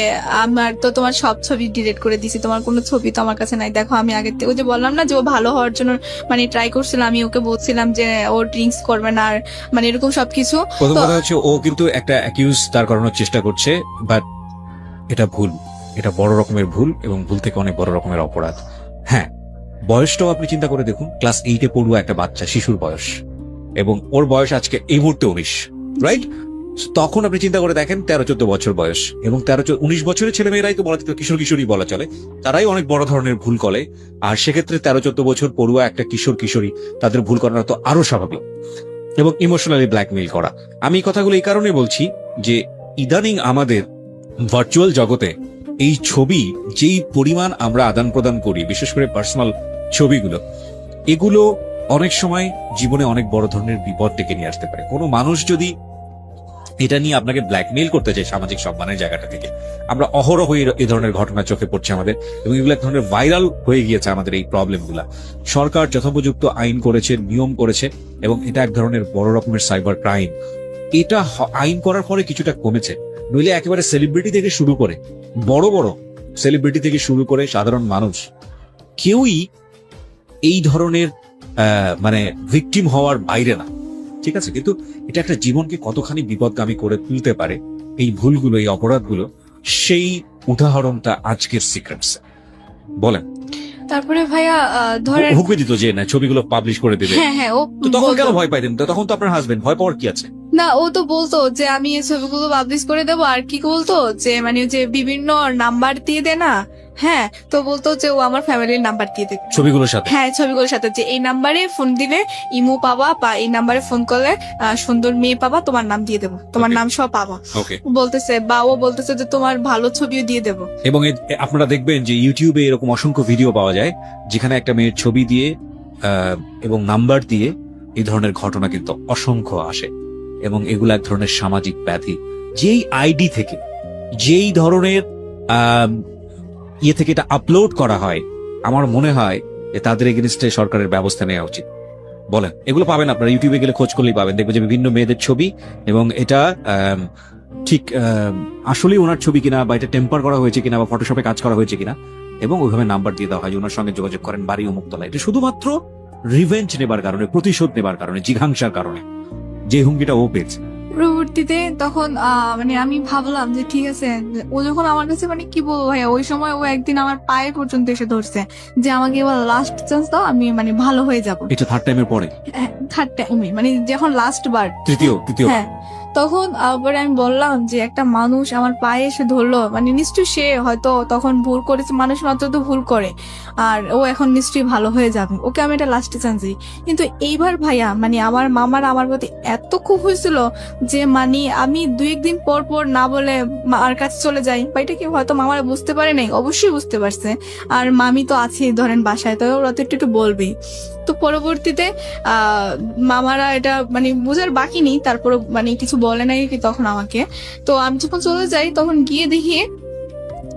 আমার তো তোমার সব ছবি ডিলিট করে দিছি, তোমার কোনো ছবি তো আমার কাছে নাই, দেখো আমি আগের থেকে, ওই যে বললাম না যে ও ভালো হওয়ার জন্য মানে ট্রাই করছিল, আমি ওকে বলছিলাম যে ও ড্রিঙ্কস করবে না আর মানে এরকম সবকিছু। প্রথম তো- কথা হচ্ছে ও কিন্তু একটা অ্যাকিউজ দাঁড় করানোর চেষ্টা করছে, বাট এটা ভুল, এটা বড় রকমের ভুল, এবং ভুল থেকে অনেক বড় রকমের অপরাধ। হ্যাঁ, বয়সটাও আপনি চিন্তা করে দেখুন, ক্লাস 8-এ পড়ুয়া একটা বাচ্চা, শিশুর বয়স, এবং ওর বয়স আজকে এই মুহূর্তে 19, রাইট? তখন আপনি চিন্তা করে দেখেন 13-14 বছর বয়স, এবং 13-19 বছরের ছেলেমেয়েরাই তো বলা যেত কিশোর কিশোরী বলা চলে, তারাই অনেক বড় ধরনের ভুল করে, আর সেক্ষেত্রে 13-14 বছর পড়ুয়া একটা কিশোর কিশোরী তাদের ভুল করানো তো আরো স্বাভাবিক, এবং ইমোশনালি ব্ল্যাকমেইল করা। আমি এই কথাগুলো এই কারণে বলছি যে ইদানিং আমাদের ভার্চুয়াল জগতে এই ছবি যেই পরিমাণ আমরা আদান প্রদান করি, বিশেষ করে পার্সোনাল ছবিগুলো, এগুলো অনেক সময় জীবনে অনেক বড় ধরনের বিপদ ডেকে নিয়ে আসতে পারে। কোনো মানুষ যদি এটা নিয়ে আপনাকে ব্ল্যাকমেইল করতে চায় সামাজিক সম্মানের জায়গাটা থেকে, আমরা অহরহ এই ধরনের ঘটনা চোখে পড়ছে আমাদের, এবং এগুলো এক ধরনের ভাইরাল হয়ে গিয়েছে আমাদের এই প্রবলেমগুলা। সরকার যথোপযুক্ত আইন করেছে, নিয়ম করেছে, এবং এটা এক ধরনের বড় রকমের সাইবার ক্রাইম। এটা আইন করার পরে কিছুটা কমেছে, নইলে একেবারে সেলিব্রিটি থেকে শুরু করে বড় বড় সেলিব্রিটি থেকে শুরু করে সাধারণ মানুষ কেউই এই ধরনের মানে ভিকটিম হওয়ার বাইরে না, ঠিক আছে? কিন্তু এটা একটা জীবনকে কতখানি বিপদগামী করে তুলতে পারে এই ভুলগুলো, এই অপরাধগুলো, সেই উদাহরণটা আজকের সিক্রেটস। বলেন। তারপরে ভাইয়া ধরেন হুকুম দিত যে না ছবিগুলো পাবলিশ করে দেবে, হ্যাঁ হ্যাঁ ও তো তখন বলতো। কেন ভয় পাইতেন? তো তখন তো আপনার হাজবেন্ড, ভয় পাওয়ার কি আছে? না, ও তো বলতো যে আমি এই ছবিগুলো পাবলিশ করে দেবো, আর কি বলতো যে মানে যে বিভিন্ন নাম্বার দিয়ে দে না, হ্যাঁ, তো বলতো যে ও আমার ফ্যামিলির নাম্বার দিয়ে দেবে ছবিগুলোর সাথে? হ্যাঁ, ছবিগুলোর সাথে, যে এই নাম্বারে ফোন দিলে ইমো পাবা, বা এই নাম্বারে ফোন করলে সুন্দর মেয়ে পাবা, তোমার নাম দিয়ে দেবো, তোমার Okay. নাম সব পাবা ওকে। বলতেছে। বা ও বলতেছে যে তোমার ভালো ছবিও দিয়ে দেবো। এবং আপনারা দেখবেন যে ইউটিউবে এরকম অসংখ্য ভিডিও পাওয়া যায় যেখানে একটা মেয়ের ছবি দিয়ে এবং নাম্বার দিয়ে এই ধরনের ঘটনা কিন্তু অসংখ্য আসে, এবং এগুলো এক ধরনের সামাজিক ব্যাধি। যেই আইডি থেকে, যেই ধরনের ইয়ে থেকে এটা আপলোড করা হয়, আমার মনে হয় যে তাদের এগেনস্টে সরকারের ব্যবস্থা নেওয়া উচিত। বলেন, এগুলো পাবেন আপনারা ইউটিউবে গেলে খোঁজ করলেই পাবেন, দেখবেন যে বিভিন্ন মেয়েদের ছবি, এবং এটা ঠিক আসলেই ওনার ছবি কিনা, বা এটা টেম্পার করা হয়েছে কিনা, বা ফটোশপে কাজ করা হয়েছে কিনা, এবং ওইভাবে নাম্বার দিয়ে দেওয়া হয় যে ওনার সঙ্গে যোগাযোগ করেন বাড়ি অমুকতলা। এটা শুধুমাত্র রিভেঞ্জ নেবার কারণে, প্রতিশোধ নেবার কারণে, জিঘাংসার কারণে, যে হুমকিটা ও পেয়েছে। পরবর্তীতে তখন মানে আমি ভাবলাম যে ঠিক আছে, ও যখন আমার কাছে মানে কি বলবো ভাইয়া, ওই সময় ও একদিন আমার পায়ে পর্যন্ত এসে ধরছে যে আমাকে এবার লাস্ট চান্স দাও, আমি মানে ভালো হয়ে যাবো। এটা থার্ড টাইমের পরে? থার্ড টাইমে, মানে যখন লাস্ট বার, তৃতীয়। হ্যাঁ, তখন আবার আমি বললাম যে একটা মানুষ আমার পায়ে এসে ধরলো, মানে নিশ্চয়ই সে হয়তো তখন ভুল করেছে, মানুষ মাত্র তো ভুল করে, আর ও এখন নিশ্চয়ই ভালো হয়ে যাবে, ওকে আমি এটা লাস্টে চান্স দিই। কিন্তু এইবার ভাইয়া মানে আমার মামার আমার প্রতি এত খুব হয়েছিল যে মানে আমি 2-1 দিন পর পর না বলে মার কাছে চলে যাই, বা এটা কি হয়তো মামারা বুঝতে পারে নাই, অবশ্যই বুঝতে পারছে, আর মামি তো আছেই ধরেন বাসায়, তো ওরা তো একটু বলবেই। তো পরবর্তীতে মামারা এটা মানে বোঝার বাকি নেই, তারপর মানে কিছু বলে নাই কি তখন আমাকে। তো আমি যখন চলে যাই তখন গিয়ে দেখি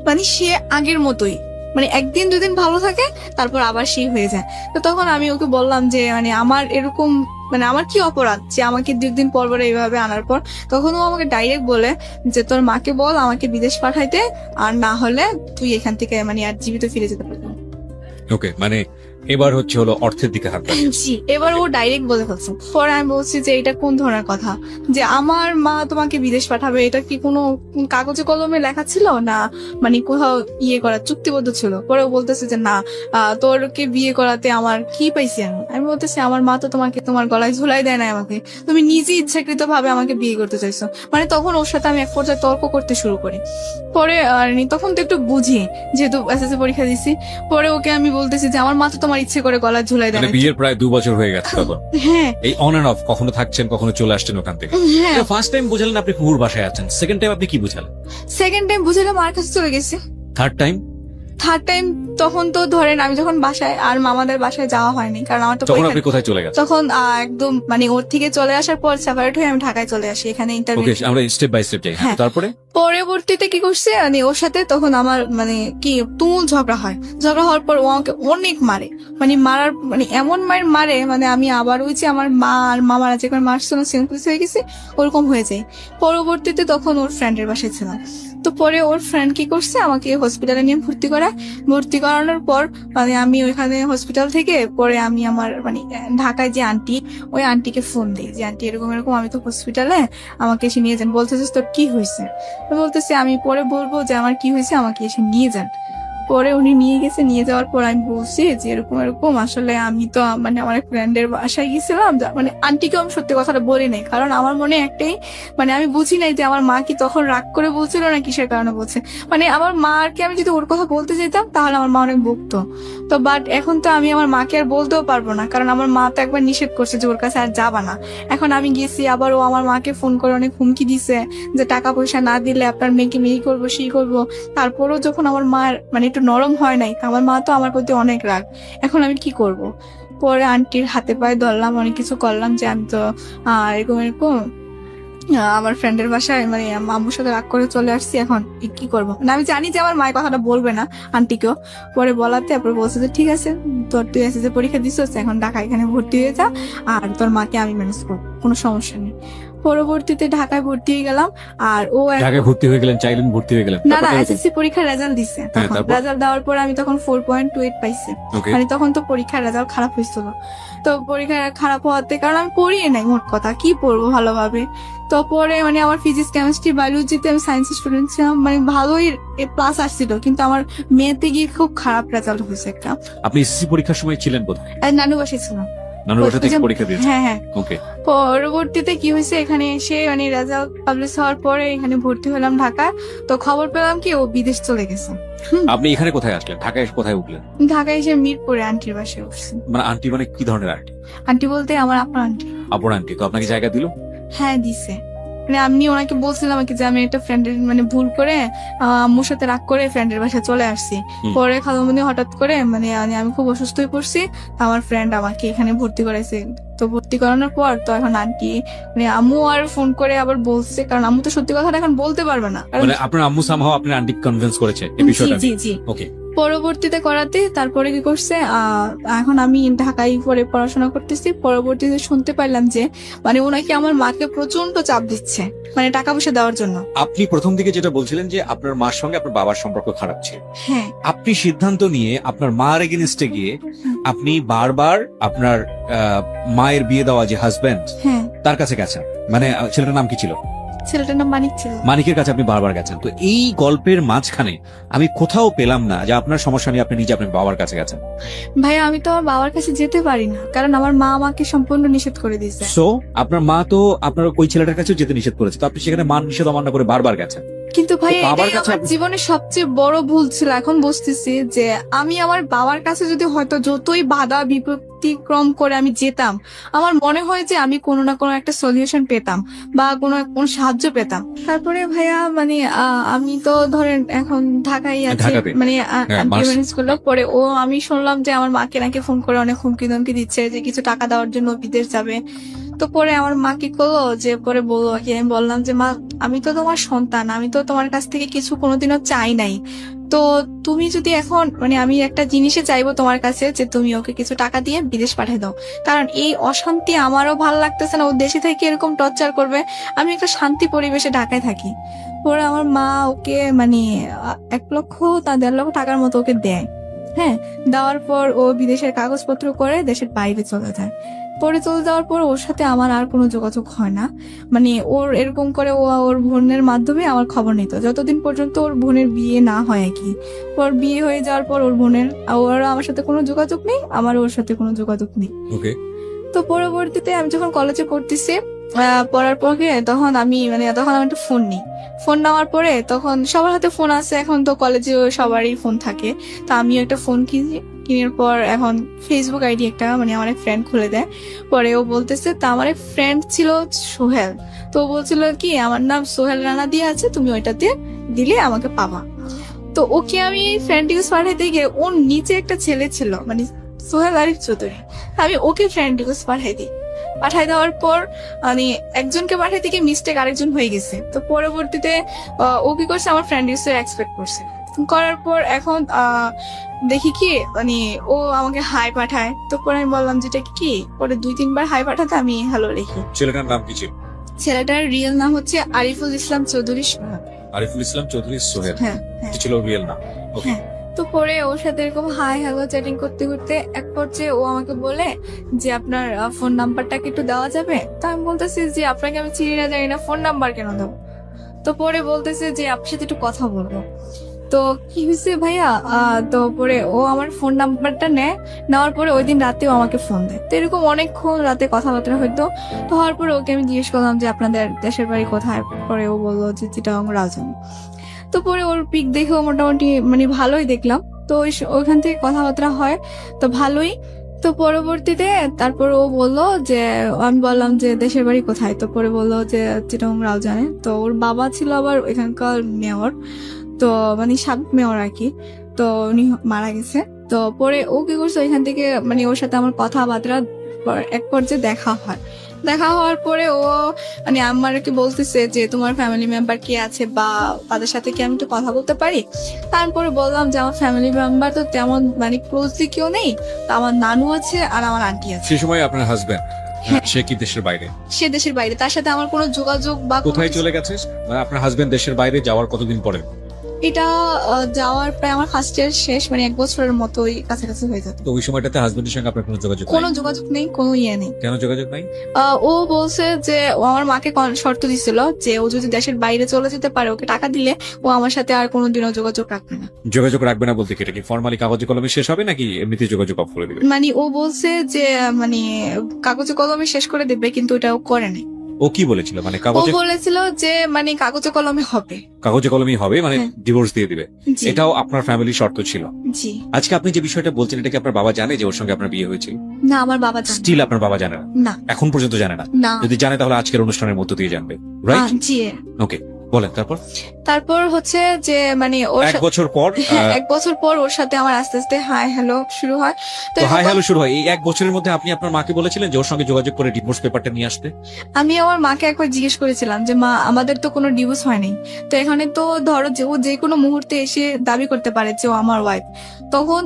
মানে সে আগের মতোই, মানে 1-2 দিন ভালো থাকে, তারপর আবার সেই হয়ে যায়। তো তখন আমি ওকে বললাম যে মানে আমার এরকম মানে আমার কি অপরাধ যে আমাকে 2 দিন পর পর এইভাবে আনার পর। তখন ও আমাকে ডাইরেক্ট বলে যে তোর মাকে বল আমাকে বিদেশ পাঠাইতে, আর না হলে তুই এখান থেকে মানে আর জীবিত ফিরে যেতে পারবি না। ওকে, মানে এবার হলো অর্থের দিকে হাত বাড়িয়েছে। জি, এবার ও ডাইরেক্ট বলে ফেলছে। পরে আমি বলছি যে এটা কোন ধরনের কথা, যে আমার মা তোমাকে বিদেশ পাঠাবে, এটা কি কোনো কাগজে কলমে লেখা ছিল না, মানে কোথাও ইয়ে করা চুক্তিবদ্ধ ছিল? পরে ও বলতেছে যে না, তোরকে বিয়ে করাতে আমার কি পাইছি আমি? আমি বলতেছি আমার মা তো তোমাকে তোমার গলায় ঝুলাই দেয় না, আমাকে তুমি নিজে ইচ্ছাকৃত ভাবে আমাকে বিয়ে করতে চাইছো। মানে তখন ওর সাথে আমি এক পর্যায়ে তর্ক করতে শুরু করি। পরে তখন তো একটু বুঝি, যেহেতু এসএসসি পরীক্ষা দিছি। পরে ওকে আমি বলতেছি যে আমার মা তো তোমার ইচ্ছে করে গলা ঝুলাই দেয় মানে না। বিয়ের প্রায় 2 বছর হয়ে গেছে তখন। হ্যাঁ এই অন এন্ড অফ, কখনো থাকছেন, কখনো চলে আসছেন ওখান থেকে। হ্যাঁ, ফার্স্ট টাইম বুঝালেন আপনি কুকুর বাসায় আছেন, সেকেন্ড টাইম আপনি কি বুঝালেন? সেকেন্ড টাইম বুঝলাম মার কাছে চলে গেছে। Third time? থার্ড টাইম তখন তো ধরেন আমি যখন বাসায়, আর মামাদের বাসায় যাওয়া হয়নি, কারণ আমার তো তখন পরীক্ষা। আপনি কোথায় চলে গেছেন? তখন একদম মানে ওর থেকে চলে আসার পর সেপারেট হয়ে আমি ঢাকায় চলে আসি, এখানে ইন্টারভিউ। ওকে, আমরা স্টেপ বাই স্টেপ যাই। হ্যাঁ। তারপরে পরবর্তীতে কি করছে মানে ওর সাথে তখন আমার মানে কি তুমুল ঝগড়া হয়। ঝগড়া হওয়ার পর ও আমাকে অনেক মারে, মানে মারার মানে এমন মারে মানে আমি আবার ওই যে আমার মা আর মামারা যেরকম মারছিল সিম্পল হয়ে গেছে ওরকম হয়ে যায়। পরবর্তীতে তখন ওর ফ্রেন্ডের বাসায় ছিলাম। তো পরে ওর ফ্রেন্ড কি করছে আমাকে হসপিটালে নিয়ে ভর্তি করানোর পর মানে আমি ওইখানে হসপিটাল থেকে পরে আমি আমার মানে ঢাকায় যে আন্টি, ওই আন্টিকে ফোন দিই যে আন্টি এরকম এরকম আমি তো হসপিটালে, আমাকে এসে নিয়ে যান। বলতেছে তোর কি হয়েছে? বলতেছি আমি পরে বলবো যে আমার কি হয়েছে, আমাকে এসে নিয়ে যান। পরে উনি নিয়ে গেছে, নিয়ে যাওয়ার পর আমি বলছি যে এরকম এরকম আসলে আমি তো মানে আমার ফ্রেন্ডের বাসায় গেছিলাম, মানে আন্টিকেও আমি সত্যি কথাটা বলি নাই, কারণ আমার মনে একটাই মানে আমি বুঝি নাই যে আমার মা কি তখন রাগ করে বলছিল না কিসের কারণে বলছে। মানে আমার মা আর কি, আমি যদি ওর কথা বলতে চাইতাম তাহলে আমার মা অনেক বকতো। তো বাট এখন তো আমি আমার মাকে আর বলতেও পারবো না, কারণ আমার মা তো একবার নিষেধ করছে যে ওর কাছে আর যাবা না। এখন আমি গেছি, আবার ও আমার মাকে ফোন করে অনেক হুমকি দিছে যে টাকা পয়সা না দিলে আপনার মেয়েকে মেয়ে করবো সেই করবো। তারপরও যখন আমার মার মানে একটু নরম হয় নাই, আমার মা তো আমার প্রতি অনেক রাগ। এখন আমি কি করব? পরে আন্টির হাতে পায়ে ধরলাম, অনেক কিছু করলাম যে আমি তো এরকম এরকম আমার ফ্রেন্ডের বাসায় মানে আম্মুর সাথে রাগ করে চলে আসছি, এখন কি করবো না। আমি জানি যে আমার মায়ের কথাটা বলবে না আন্টিকেও। পরে বলাতে তারপর বলছে যে ঠিক আছে, তোর তুই এসএসসি পরীক্ষা দিছিস, এখন ঢাকা এখানে ভর্তি হয়ে যা, আর তোর মাকে আমি ম্যানেজ করবো, কোনো সমস্যা নেই। পরবর্তীতে ঢাকায় ভর্তি হয়ে গেলাম। আর ও ঢাকায় ভর্তি হয়ে গেলেন, চাইলেন ভর্তি হয়ে গেলেন, না এসএসসি পরীক্ষার রেজাল্ট দিছে, তখন তারপর? রেজাল্ট দেওয়ার পর আমি তখন 4.28 পাইছি। ওকে, মানে তখন তো পরীক্ষার রেজাল্ট খারাপ হয়েছিল, তো পরীক্ষা খারাপ হওয়াতে, কারণ আমি পড়িয়ে নাই মোট কথা, কি পড়বো ভালোভাবে। তো পরে মানে আমার ফিজিক্স কেমিস্ট্রি বায়োলজিতে আমি সায়েন্স স্টুডেন্ট ছিলাম, মানে ভালোই প্লাস আসছিল, কিন্তু আমার মেয়েতে গিয়ে খুব খারাপ রেজাল্ট হয়েছে একটা। আপনি এসএসসি পরীক্ষার সময় ছিলেন বোধহয়, আর নানু বাসায় ছিলাম। নানুর বাসা থেকে পরীক্ষা দিয়েছেন। হ্যাঁ হ্যাঁ। ওকে, পরবর্তীতে কি হয়েছে, এখানে এসে মানে রেজাল্ট পাবলিশ হওয়ার পরে এখানে ভর্তি হলাম ঢাকা। তো খবর পেলাম কি ও বিদেশ চলে গেছে। আপনি এখানে কোথায় আসলেন, ঢাকায় এসে কোথায় উঠলেন? ঢাকায় এসে মিরপুরে আন্টির বাসায় উঠছি। মানে আন্টি মানে কি ধরনের আন্টি? আন্টি বলতে আমার আপনার আন্টি। আপুর আন্টি। তো আপনাকে জায়গা দিল? হ্যাঁ দিছে, মানে আমি ওনাকে বলছিলাম যে আমি একটা ফ্রেন্ডের মানে ভুল করে আম্মুর সাথে রাগ করে ফ্রেন্ডের বাসায় চলে আসছি। পরে খালামণি হঠাৎ করে মানে আমি খুব অসুস্থ হয়ে পড়ছি, আমার ফ্রেন্ড আমাকে এখানে ভর্তি করাইছে। তো ভর্তি করানোর পর তো এখন আন্টি মানে আম্মু আর ফোন করে আবার বলছে, কারণ আম্মু তো সত্যি কথাটা এখন বলতে পারবে না, কারণ মানে আপনার আম্মু সামহাও আপনার আন্টি কনভিন্স করেছে এই জি বিষয়টা? জি জি। ওকে, পরবর্তীতে করাতে তারপরে কি করছে, এখন আমি ঢাকায় পরে পড়াশোনা করতেছি। পরবর্তীতে শুনতে পারলাম যে মানে ওনাকে আমার মাকে প্রচন্ড চাপ দিচ্ছে, মানে টাকা পয়সা দেওয়ার জন্য। আপনি প্রথম দিকে যেটা বলছিলেন যে আপনার মার সঙ্গে আপনার বাবার সম্পর্ক খারাপ ছিল, হ্যাঁ আপনি সিদ্ধান্ত নিয়ে আপনার মার এগেনস্টে গিয়ে আপনি বারবার আপনার মায়ের বিয়ে দেওয়া যে হাজবেন্ড হ্যাঁ। তার কাছে গেছেন। মানে ছেলেটার নাম কি ছিল? ছেলেটার নাম মানিক ছিল। মানিকের কাছে আপনি বারবার গেছেন। তো এই গল্পের মাঝখানে আমি কোথাও পেলাম না যে আপনার সমস্যা নিয়ে আপনি নিজে আপনার বাবার কাছে গেছেন। ভাইয়া আমি তো আমার বাবার কাছে যেতে পারি না, কারণ আমার মা আমাকে সম্পূর্ণ নিষেধ করে দিয়েছে। সো আপনার মা তো আপনার ওই ছেলেটার কাছেও যেতে নিষেধ করেছে, তো আপনি সেখানে মান নিষেধ অমান্য করে বারবার গেছেন। কিন্তু ভাই তো বাবার এটাই কাছে আমার জীবনে সবচেয়ে বড় ভুল ছিল। এখন বুঝতেছি যে আমি আমার বাবার কাছে যদি হয়তো যতই বাধা বিপত্তিক্রম করে আমি যেতাম, আমার মনে হয় যে আমি কোনো না কোনো একটা সলিউশন পেতাম বা কোনো সাহায্য পেতাম। তারপরে ভাইয়া মানে আমি তো ধরেন এখন ঢাকায় আছি, ঢাকাতে? মানে আন্টি মাস- ম্যানেজ করলো। পরে আমি শুনলাম যে আমার মাকে নাকি ফোন করে অনেক হুমকি ধমকি দিচ্ছে যে কিছু টাকা দেওয়ার জন্য বিদেশ যাবে। তো পরে আমার মা কি করলো, যে পরে বললো কি, আমি বললাম যে মা আমি তো তোমার সন্তান, আমি তো তোমার কাছ থেকে কিছু কোনোদিনও চাই নাই। তো তুমি যদি এখন মানে আমি একটা জিনিসে চাইবো তোমার কাছে যে তুমি ওকে কিছু টাকা দিয়ে বিদেশ পাঠিয়ে দাও, কারণ এই অশান্তি আমারও ভালো লাগতেছে না, ও দেশে থেকে এরকম টর্চার করবে, আমি একটা শান্তি পরিবেশে ঢাকায় থাকি। পরে আমার মা ওকে মানে 1 লক্ষ 1.5 লক্ষ টাকার মতো ওকে দেয়। হ্যাঁ, দেওয়ার পর ও বিদেশের কাগজপত্র করে দেশের বাইরে চলে যায়। পরে চলে যাওয়ার পর ওর সাথে আমার আর কোনো যোগাযোগ হয় না। মানে ওর এরকম করে ওর বোনের মাধ্যমে আমার খবর নিত যতদিন পর্যন্ত ওর বোনের বিয়ে না হয় আর কি। ওর বিয়ে হয়ে যাওয়ার পর ওর বোনের ওর আমার সাথে কোনো যোগাযোগ নেই, আমার ওর সাথে কোনো যোগাযোগ নেই। ওকে, তো পরবর্তীতে আমি যখন কলেজে পড়তেছি, পড়ার পরে তখন আমি একটা ফোন নিই। ফোন নেওয়ার পরে তখন সবার হাতে ফোন আছে, এখন তো কলেজে সবারই ফোন থাকে। তো আমিও একটা ফোন কিনি। কিনার পর এখন ফেসবুক আইডি একটা মানে আমার এক ফ্রেন্ড খুলে দেয়। পরে ও বলতেছে, তা আমার এক ফ্রেন্ড ছিল সোহেল, তো ও বলছিল কি আমার নাম সোহেল রানা দিয়ে আছে, তুমি ওইটাতে দিলে আমাকে পাবা। তো ওকে আমি ফ্রেন্ড রিকোয়েস্ট পাঠাইতে গিয়ে ওর নিচে একটা ছেলে ছিল মানে সোহেল আরিফ চৌধুরী, আমি ওকে ফ্রেন্ড রিকোয়েস্ট পাঠাই দিই। পাঠাই দেওয়ার পর মানে একজনকে পাঠাইতে গিয়ে মিস্টেক আরেকজন হয়ে গেছে। তো পরবর্তীতে ও কি করছে, আমার ফ্রেন্ড রিকোয়েস্ট এক্সপেক্ট করছে। করার পর এখন দেখি কি মানে ও আমাকে হাই পাঠায়। তো পরে আমি বললাম যেটা কি, পরে 2-3 বার হাই পাঠাতে আমি হ্যালো লিখি। ছেলেটার নাম কি ছিল? ছেলেটার রিয়েল নাম হচ্ছে আরিফুল ইসলাম চৌধুরী সোহেল। আরিফুল ইসলাম চৌধুরী সোহেল, হ্যাঁ হ্যাঁ। এটি ছিল রিয়েল নাম। ওকে, হ্যাঁ। তো পরে ওর সাথে এরকম হাই হ্যালো চ্যাটিং করতে করতে এক পর্যায়ে ও আমাকে বলে যে আপনার ফোন নাম্বারটা কি একটু দেওয়া যাবে। তো আমি বলতেছি যে আপনাকে আমি চিনি না জানি না, ফোন নাম্বার কেন দেবো। তো পরে বলতেছে যে আপনার সাথে একটু কথা বলবো। তো কি হয়েছে ভাইয়া, তো পরে ও আমার ফোন নাম্বারটা নেওয়ার পরে ওই দিন রাতেও আমাকে ফোন দেয়। তো এরকম অনেকক্ষণ রাতে কথাবার্তা হইতো। তো হওয়ার পরে ওকে আমি জিজ্ঞেস করলাম যে আপনাদের দেশের বাড়ি কোথায়। পরে ও বললো যে চিটাগাং রাজধানী। তো পরে ওর পিক দেখেও মোটামুটি মানে ভালোই দেখলাম। তো ওইখান থেকে কথাবার্তা হয়, তো ভালোই। তো পরবর্তীতে তারপর ও বললো যে, আমি বললাম যে দেশের বাড়ি কোথায়। তো পরে বললো যে চিটাগাং রাজধানী। তো ওর বাবা ছিল আবার এখানকার মেয়র, তো মানে সাবেক মেয়র আর কি। তো উনি মারা গেছে। তো পরে ও কি করছে ওইখান থেকে মানে ওর সাথে আমার কথাবার্তা এক পর্যায়ে দেখা হওয়ার পরে ও মানে আমাকে বলতেছে যে তোমার ফ্যামিলি মেম্বার কি আছে বা তাদের সাথে কি আমি একটু কথা বলতে পারি। তারপরে বললাম যে আমার ফ্যামিলি মেম্বার তো তেমন মানে ক্লোজলি কেউ নেই, তো আমার নানু আছে আর আমার আন্টি আছে। সেই সময় আপনার হাজবেন্ড হ্যাঁ। সে কি দেশের বাইরে? সে দেশের বাইরে, তার সাথে আমার কোনো যোগাযোগ বা কোনো কোথায় কিছু- চলে গেছে? মানে আপনার হাজবেন্ড দেশের বাইরে যাওয়ার কতদিন পরে? এটা যাওয়ার প্রায় আমার ফার্স্ট ইয়ার শেষ, মানে 1 বছরের মতোই কাছাকাছি হয়ে যাবে। তো ওই সময়টাতে হাজবেন্ডের সঙ্গে আপনার কোনো যোগাযোগ কোনো নাই? যোগাযোগ নেই, কোনো ইয়ে নেই। কেন যোগাযোগ নাই? ও বলছে যে ও আমার মাকে শর্ত দিছিল যে ও যদি দেশের বাইরে চলে যেতে পারে ওকে টাকা দিলে ও আমার সাথে আর কোনোদিনও যোগাযোগ রাখবে না। যোগাযোগ রাখবে না বলতে কি এটা কি ফর্মালি কাগজে কলমে শেষ হবে নাকি এমনিতে যোগাযোগ অফ করে দিবে? মানে ও বলছে যে মানে কাগজে কলমে শেষ করে দেবে, কিন্তু এটা ও করে নাই। ও কি বলেছিল? মানে ও কাগজে বলেছিল যে মানে কাগজে কলমে হবে। কাগজে কলমেই হবে, মানে হ্যাঁ। ডিভোর্স দিয়ে দিবে। জি এটাও আপনার ফ্যামিলির শর্ত ছিল। জি। আজকে আপনি যে বিষয়টা বলছেন এটা কি আপনার বাবা জানে যে ওর সঙ্গে আপনার বিয়ে হয়েছিল? না, আমার বাবা জানে স্টিল আপনার বাবা জানে না? না। এখন পর্যন্ত জানে না? না। যদি জানে তাহলে আজকের অনুষ্ঠানের মধ্য দিয়ে জানবে, রাইট? জি। ওকে, বলেন তারপর। তারপর হচ্ছে যে মানে ওর 1 বছর পর হ্যাঁ, 1 বছর পর ওর সাথে আমার আস্তে আস্তে হাই হ্যালো শুরু হয়। তো তো হাই এরকম- হ্যালো শুরু হয়। এই 1 বছরের মধ্যে আপনি আপনার মাকে বলেছিলেন যে ওর সঙ্গে যোগাযোগ করে ডিভোর্স পেপারটা নিয়ে আসতে? আমি আমার মাকে একবার জিজ্ঞেস করেছিলাম যে মা আমাদের তো কোনো ডিভোর্স হয়নি, তো এখানে তো ধরো যে ও যে কোনো মুহূর্তে এসে দাবি করতে পারে যে ও আমার ওয়াইফ। তখন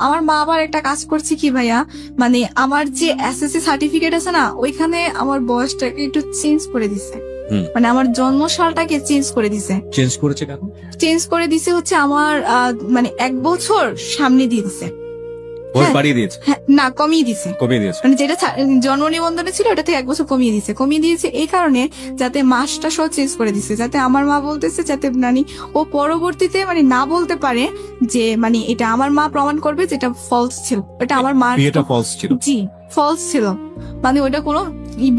আমার মা আবার একটা কাজ করছে কি ভাইয়া, মানে আমার যে এসএসসি সার্টিফিকেট আছে না ওইখানে আমার বয়সটাকে একটু চেঞ্জ করে দিছে। হুম। মানে আমার জন্ম সালটাকে চেঞ্জ করে দিছে। চেঞ্জ করেছে কেন? চেঞ্জ করে দিছে হচ্ছে আমার মানে 1 বছর সামনে দিয়ে দিছে। বয়স হ্যাঁ। বাড়িয়ে দিয়েছে? হ্যাঁ, না কমিয়ে দিছে। কমিয়ে দিয়েছে? মানে যেটা জন্ম নিবন্ধনে ছিল ওটা থেকে 1 বছর কমিয়ে দিয়েছে এই কারণে যাতে মাসটা সহ চেঞ্জ করে দিছে, যাতে আমার মা বলতেছে যাতে মানে ও পরবর্তীতে মানে না বলতে পারে যে মানে এটা আমার মা প্রমাণ করবে যেটা ফলস ছিল, এটা আমার মা বিয়েটা ফলস ছিল? জি ফলস ছিল, মানে ওটা কোনো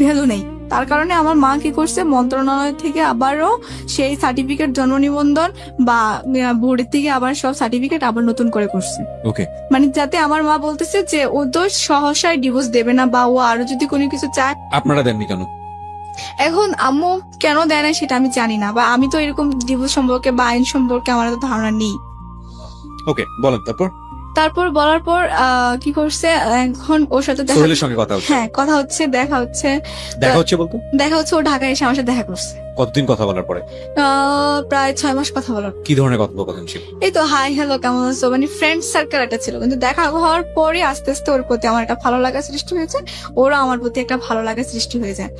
ভ্যালু নেই। তার কারণে আমার মা কি করছে মন্ত্রণালয় থেকে আবারও সেই সার্টিফিকেট জন্ম নিবন্ধন বা বোর্ডের থেকে আবার সব সার্টিফিকেট আবার নতুন করে করছে। ওকে, মানে যাতে আমার মা বলতেছে যে ও তো সহসায় ডিভোর্স দেবে না বা ও আরো যদি কোনো কিছু চায়। আপনারা দেননি কেন? এখন আম্মু কেন দেয় না সেটা আমি জানি না, বা আমি তো এরকম ডিভোর্স সম্পর্কে বা আইন সম্পর্কে আমার তো ধারণা নেই। ওকে, বলেন তারপর। তারপর বলার পর কি করছে এখন ওর সাথে দেখা সোহেলের সঙ্গে কথা হচ্ছে? হ্যাঁ কথা হচ্ছে, দেখা হচ্ছে বলতো? ও ঢাকায় এসে আমার সাথে দেখা করছে। কতদিন কথা বলার পরে? প্রায় 6 মাস কথা বলার। কি ধরনের কথোপকথন ছিল? এই তো হাই হ্যালো কেমন আছো, মানে ফ্রেন্ড সার্কেল একটা ছিল, কিন্তু দেখা হওয়ার পরে আস্তে আস্তে ওর প্রতি আমার একটা ভালো লাগা সৃষ্টি হয়েছে, ওরও আমার প্রতি একটা ভালো লাগা সৃষ্টি হয়ে যায়।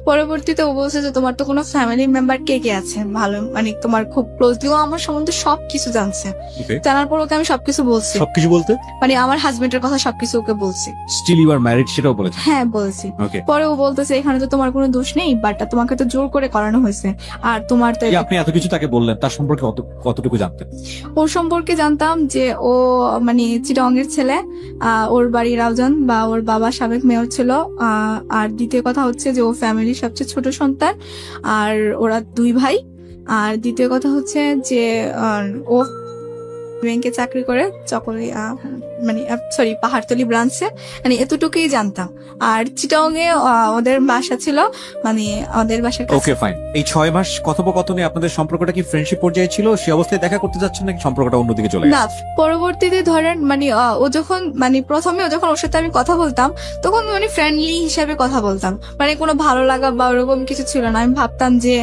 পরবর্তীতে ও বলছে যে তোমার তো কোনো ফ্যামিলি মেম্বার কে কে আছে ভালো, মানে তোমার খুব ক্লোজলি, ও আমার সম্বন্ধে সবকিছু জানছে। ওকে, জানার পর ওকে আমি সবকিছু বলছি, সবকিছু বলতে? মানে আমার হাজবেন্ডের কথা সবকিছু ওকে বলছি। স্টিল ইউ আর ম্যারিড সেটাও বলেছে? হ্যাঁ বলছি। ওকে, পরে ও বলতেছে এখানে তো তোমার কোনো দোষ নেই, বাট তোমাকে তো জোর করে করানো হয়েছে, আর তোমার তো আপনি এত কিছু তাকে বললেন, তার সম্পর্কে কতটুকু জানতেন? ওর সম্পর্কে জানতাম যে ও মানে চিটাগংয়ের ছেলে, ওর বাড়ি রাউজান, বা ওর বাবা সাবেক মেয়র ছিল, আর দ্বিতীয় কথা হচ্ছে যে ও ফ্যামিলির সবচেয়ে ছোট সন্তান, আর ওরা 2 ভাই। আর দ্বিতীয় কথা হচ্ছে যে ও ব্যাংকে চাকরি করে চকরি মানে সরি পাহাড়তলি ব্রাঞ্চে, মানে এতটুকুই জানতাম। আর চিটাগংয়ে ওদের বাসা ছিল, মানে ওদের বাসার কাছে। ওকে, ফাইন। এই 6 মাস কথোপকথনে আপনাদের সম্পর্কটা কি ফ্রেন্ডশিপ পর্যায়ে ছিল? সে অবস্থায় দেখা করতে যাচ্ছেন নাকি সম্পর্কটা অন্যদিকে চলে না, গেছে? পরবর্তীতে ধরেন মানে ও যখন মানে প্রথমে যখন ওর সাথে আমি কথা বলতাম তখন মানে ফ্রেন্ডলি হিসাবে কথা বলতাম, মানে কোনো ভালো লাগা বা ওরকম কিছু ছিল না। আমি ভাবতাম যে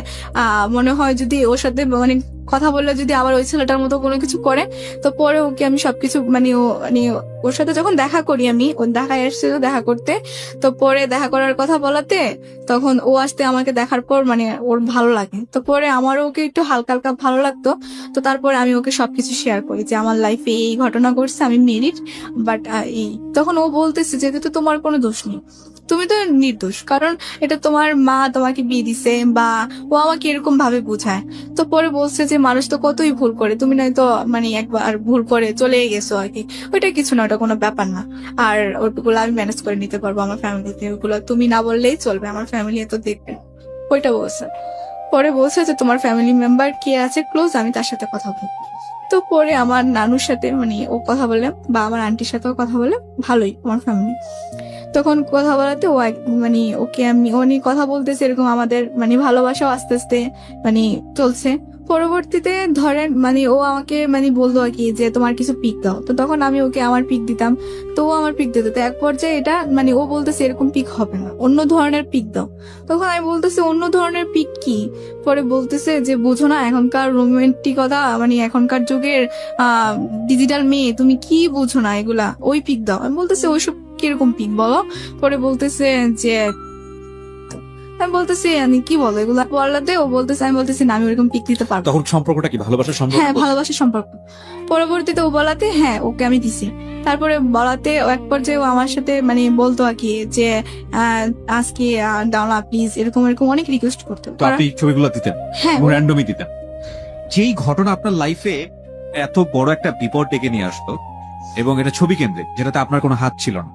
মনে হয় যদি ওর সাথে মানে কথা বললে যদি আবার ওই ছেলেটার মতো কোনো কিছু করে, তো পরে ওকে আমি সবকিছু মানে ওর সাথে যখন দেখা করি, আমি ও দেখা এসেছিল দেখা করতে, তো পরে দেখা করার কথা বলাতে তখন ও আসতে আমাকে দেখার পর মানে ওর ভালো লাগে, তো পরে আমারও ওকে একটু হালকা হালকা ভালো লাগতো। তো তারপরে আমি ওকে সবকিছু শেয়ার করি যে আমার লাইফে এই ঘটনা ঘটছে, আমি মেরিড, বাট এই তখন ও বলতেছে যে তো তোমার কোনো দোষ নেই, তুমি তো নির্দোষ, কারণ এটা তোমার মা তোমাকে বিয়ে দিছে, বা ও আমাকে এরকম ভাবে বোঝায়। তো পরে বলছে যে মানুষ তো কতই ভুল করে, তুমি নয়তো মানে একবার ভুল করে চলে গেছো আর কি, ওইটা কিছু না, ওটা কোনো ব্যাপার না, আর ওগুলো আমি ম্যানেজ করে নিতে পারবো আমার ফ্যামিলিতে, ওগুলো তুমি না বললেই চলবে, আমার ফ্যামিলি তো দেখবে, ওইটা বলছে। পরে বলছে যে তোমার ফ্যামিলি মেম্বার কে আছে ক্লোজ, আমি তার সাথে কথা বলবো। তো পরে আমার নানুর সাথে মানে ও কথা বলে, বা আমার আন্টির সাথেও কথা বলে, ভালোই আমার ফ্যামিলি। তখন কথা বলাতে ও মানে ওকে আমি ও নিয়ে কথা বলতেছে, এরকম আমাদের মানে ভালোবাসাও আস্তে আস্তে মানে চলছে। পরবর্তীতে ধরেন মানে ও আমাকে মানে বলতো আর কি যে তোমার কিছু পিক দাও, তো তখন আমি ওকে আমার পিক দিতাম, তো ও আমার পিক দিত। তো এক পর্যায়ে এটা মানে ও বলতেছে এরকম পিক হবে না, অন্য ধরনের পিক দাও। তখন আমি বলতেছি অন্য ধরনের পিক কি? পরে বলতেছে যে বুঝো না এখনকার রোমান্টিকতা, মানে এখনকার যুগের ডিজিটাল মেয়ে, তুমি কি বুঝো না এগুলা, ওই পিক দাও। আমি বলতেছি ওইসব কিরকম পিক বলো? পরে বলতেছে যে আমি বলতেছি আমি কি বলো এগুলা বলাতে ও বলতেছে, আমি বলতেছি না আমি ওরকম পিক দিতে পারবো না। তখন সম্পর্কটা কি ভালোবাসার সম্পর্ক? হ্যাঁ ভালোবাসার সম্পর্ক। পরবর্তীতে ও বলাতে হ্যাঁ ওকে আমি দিছি। তারপরে বলাতে ও এক পর্যায়ে ও আমার সাথে মানে বলতো আর কি যে আজকে দাও না প্লিজ, এরকম এরকম অনেক রিকোয়েস্ট করতো। তো আপনি ছবিগুলো দিতেন, হ্যাঁ র্যান্ডমই দিতেন। যেই ঘটনা আপনার লাইফে এত বড় একটা বিপদ ডেকে নিয়ে আসতো এবং এটা ছবি কেন্দ্রিক, যেটাতে আপনার কোনো হাত ছিল না,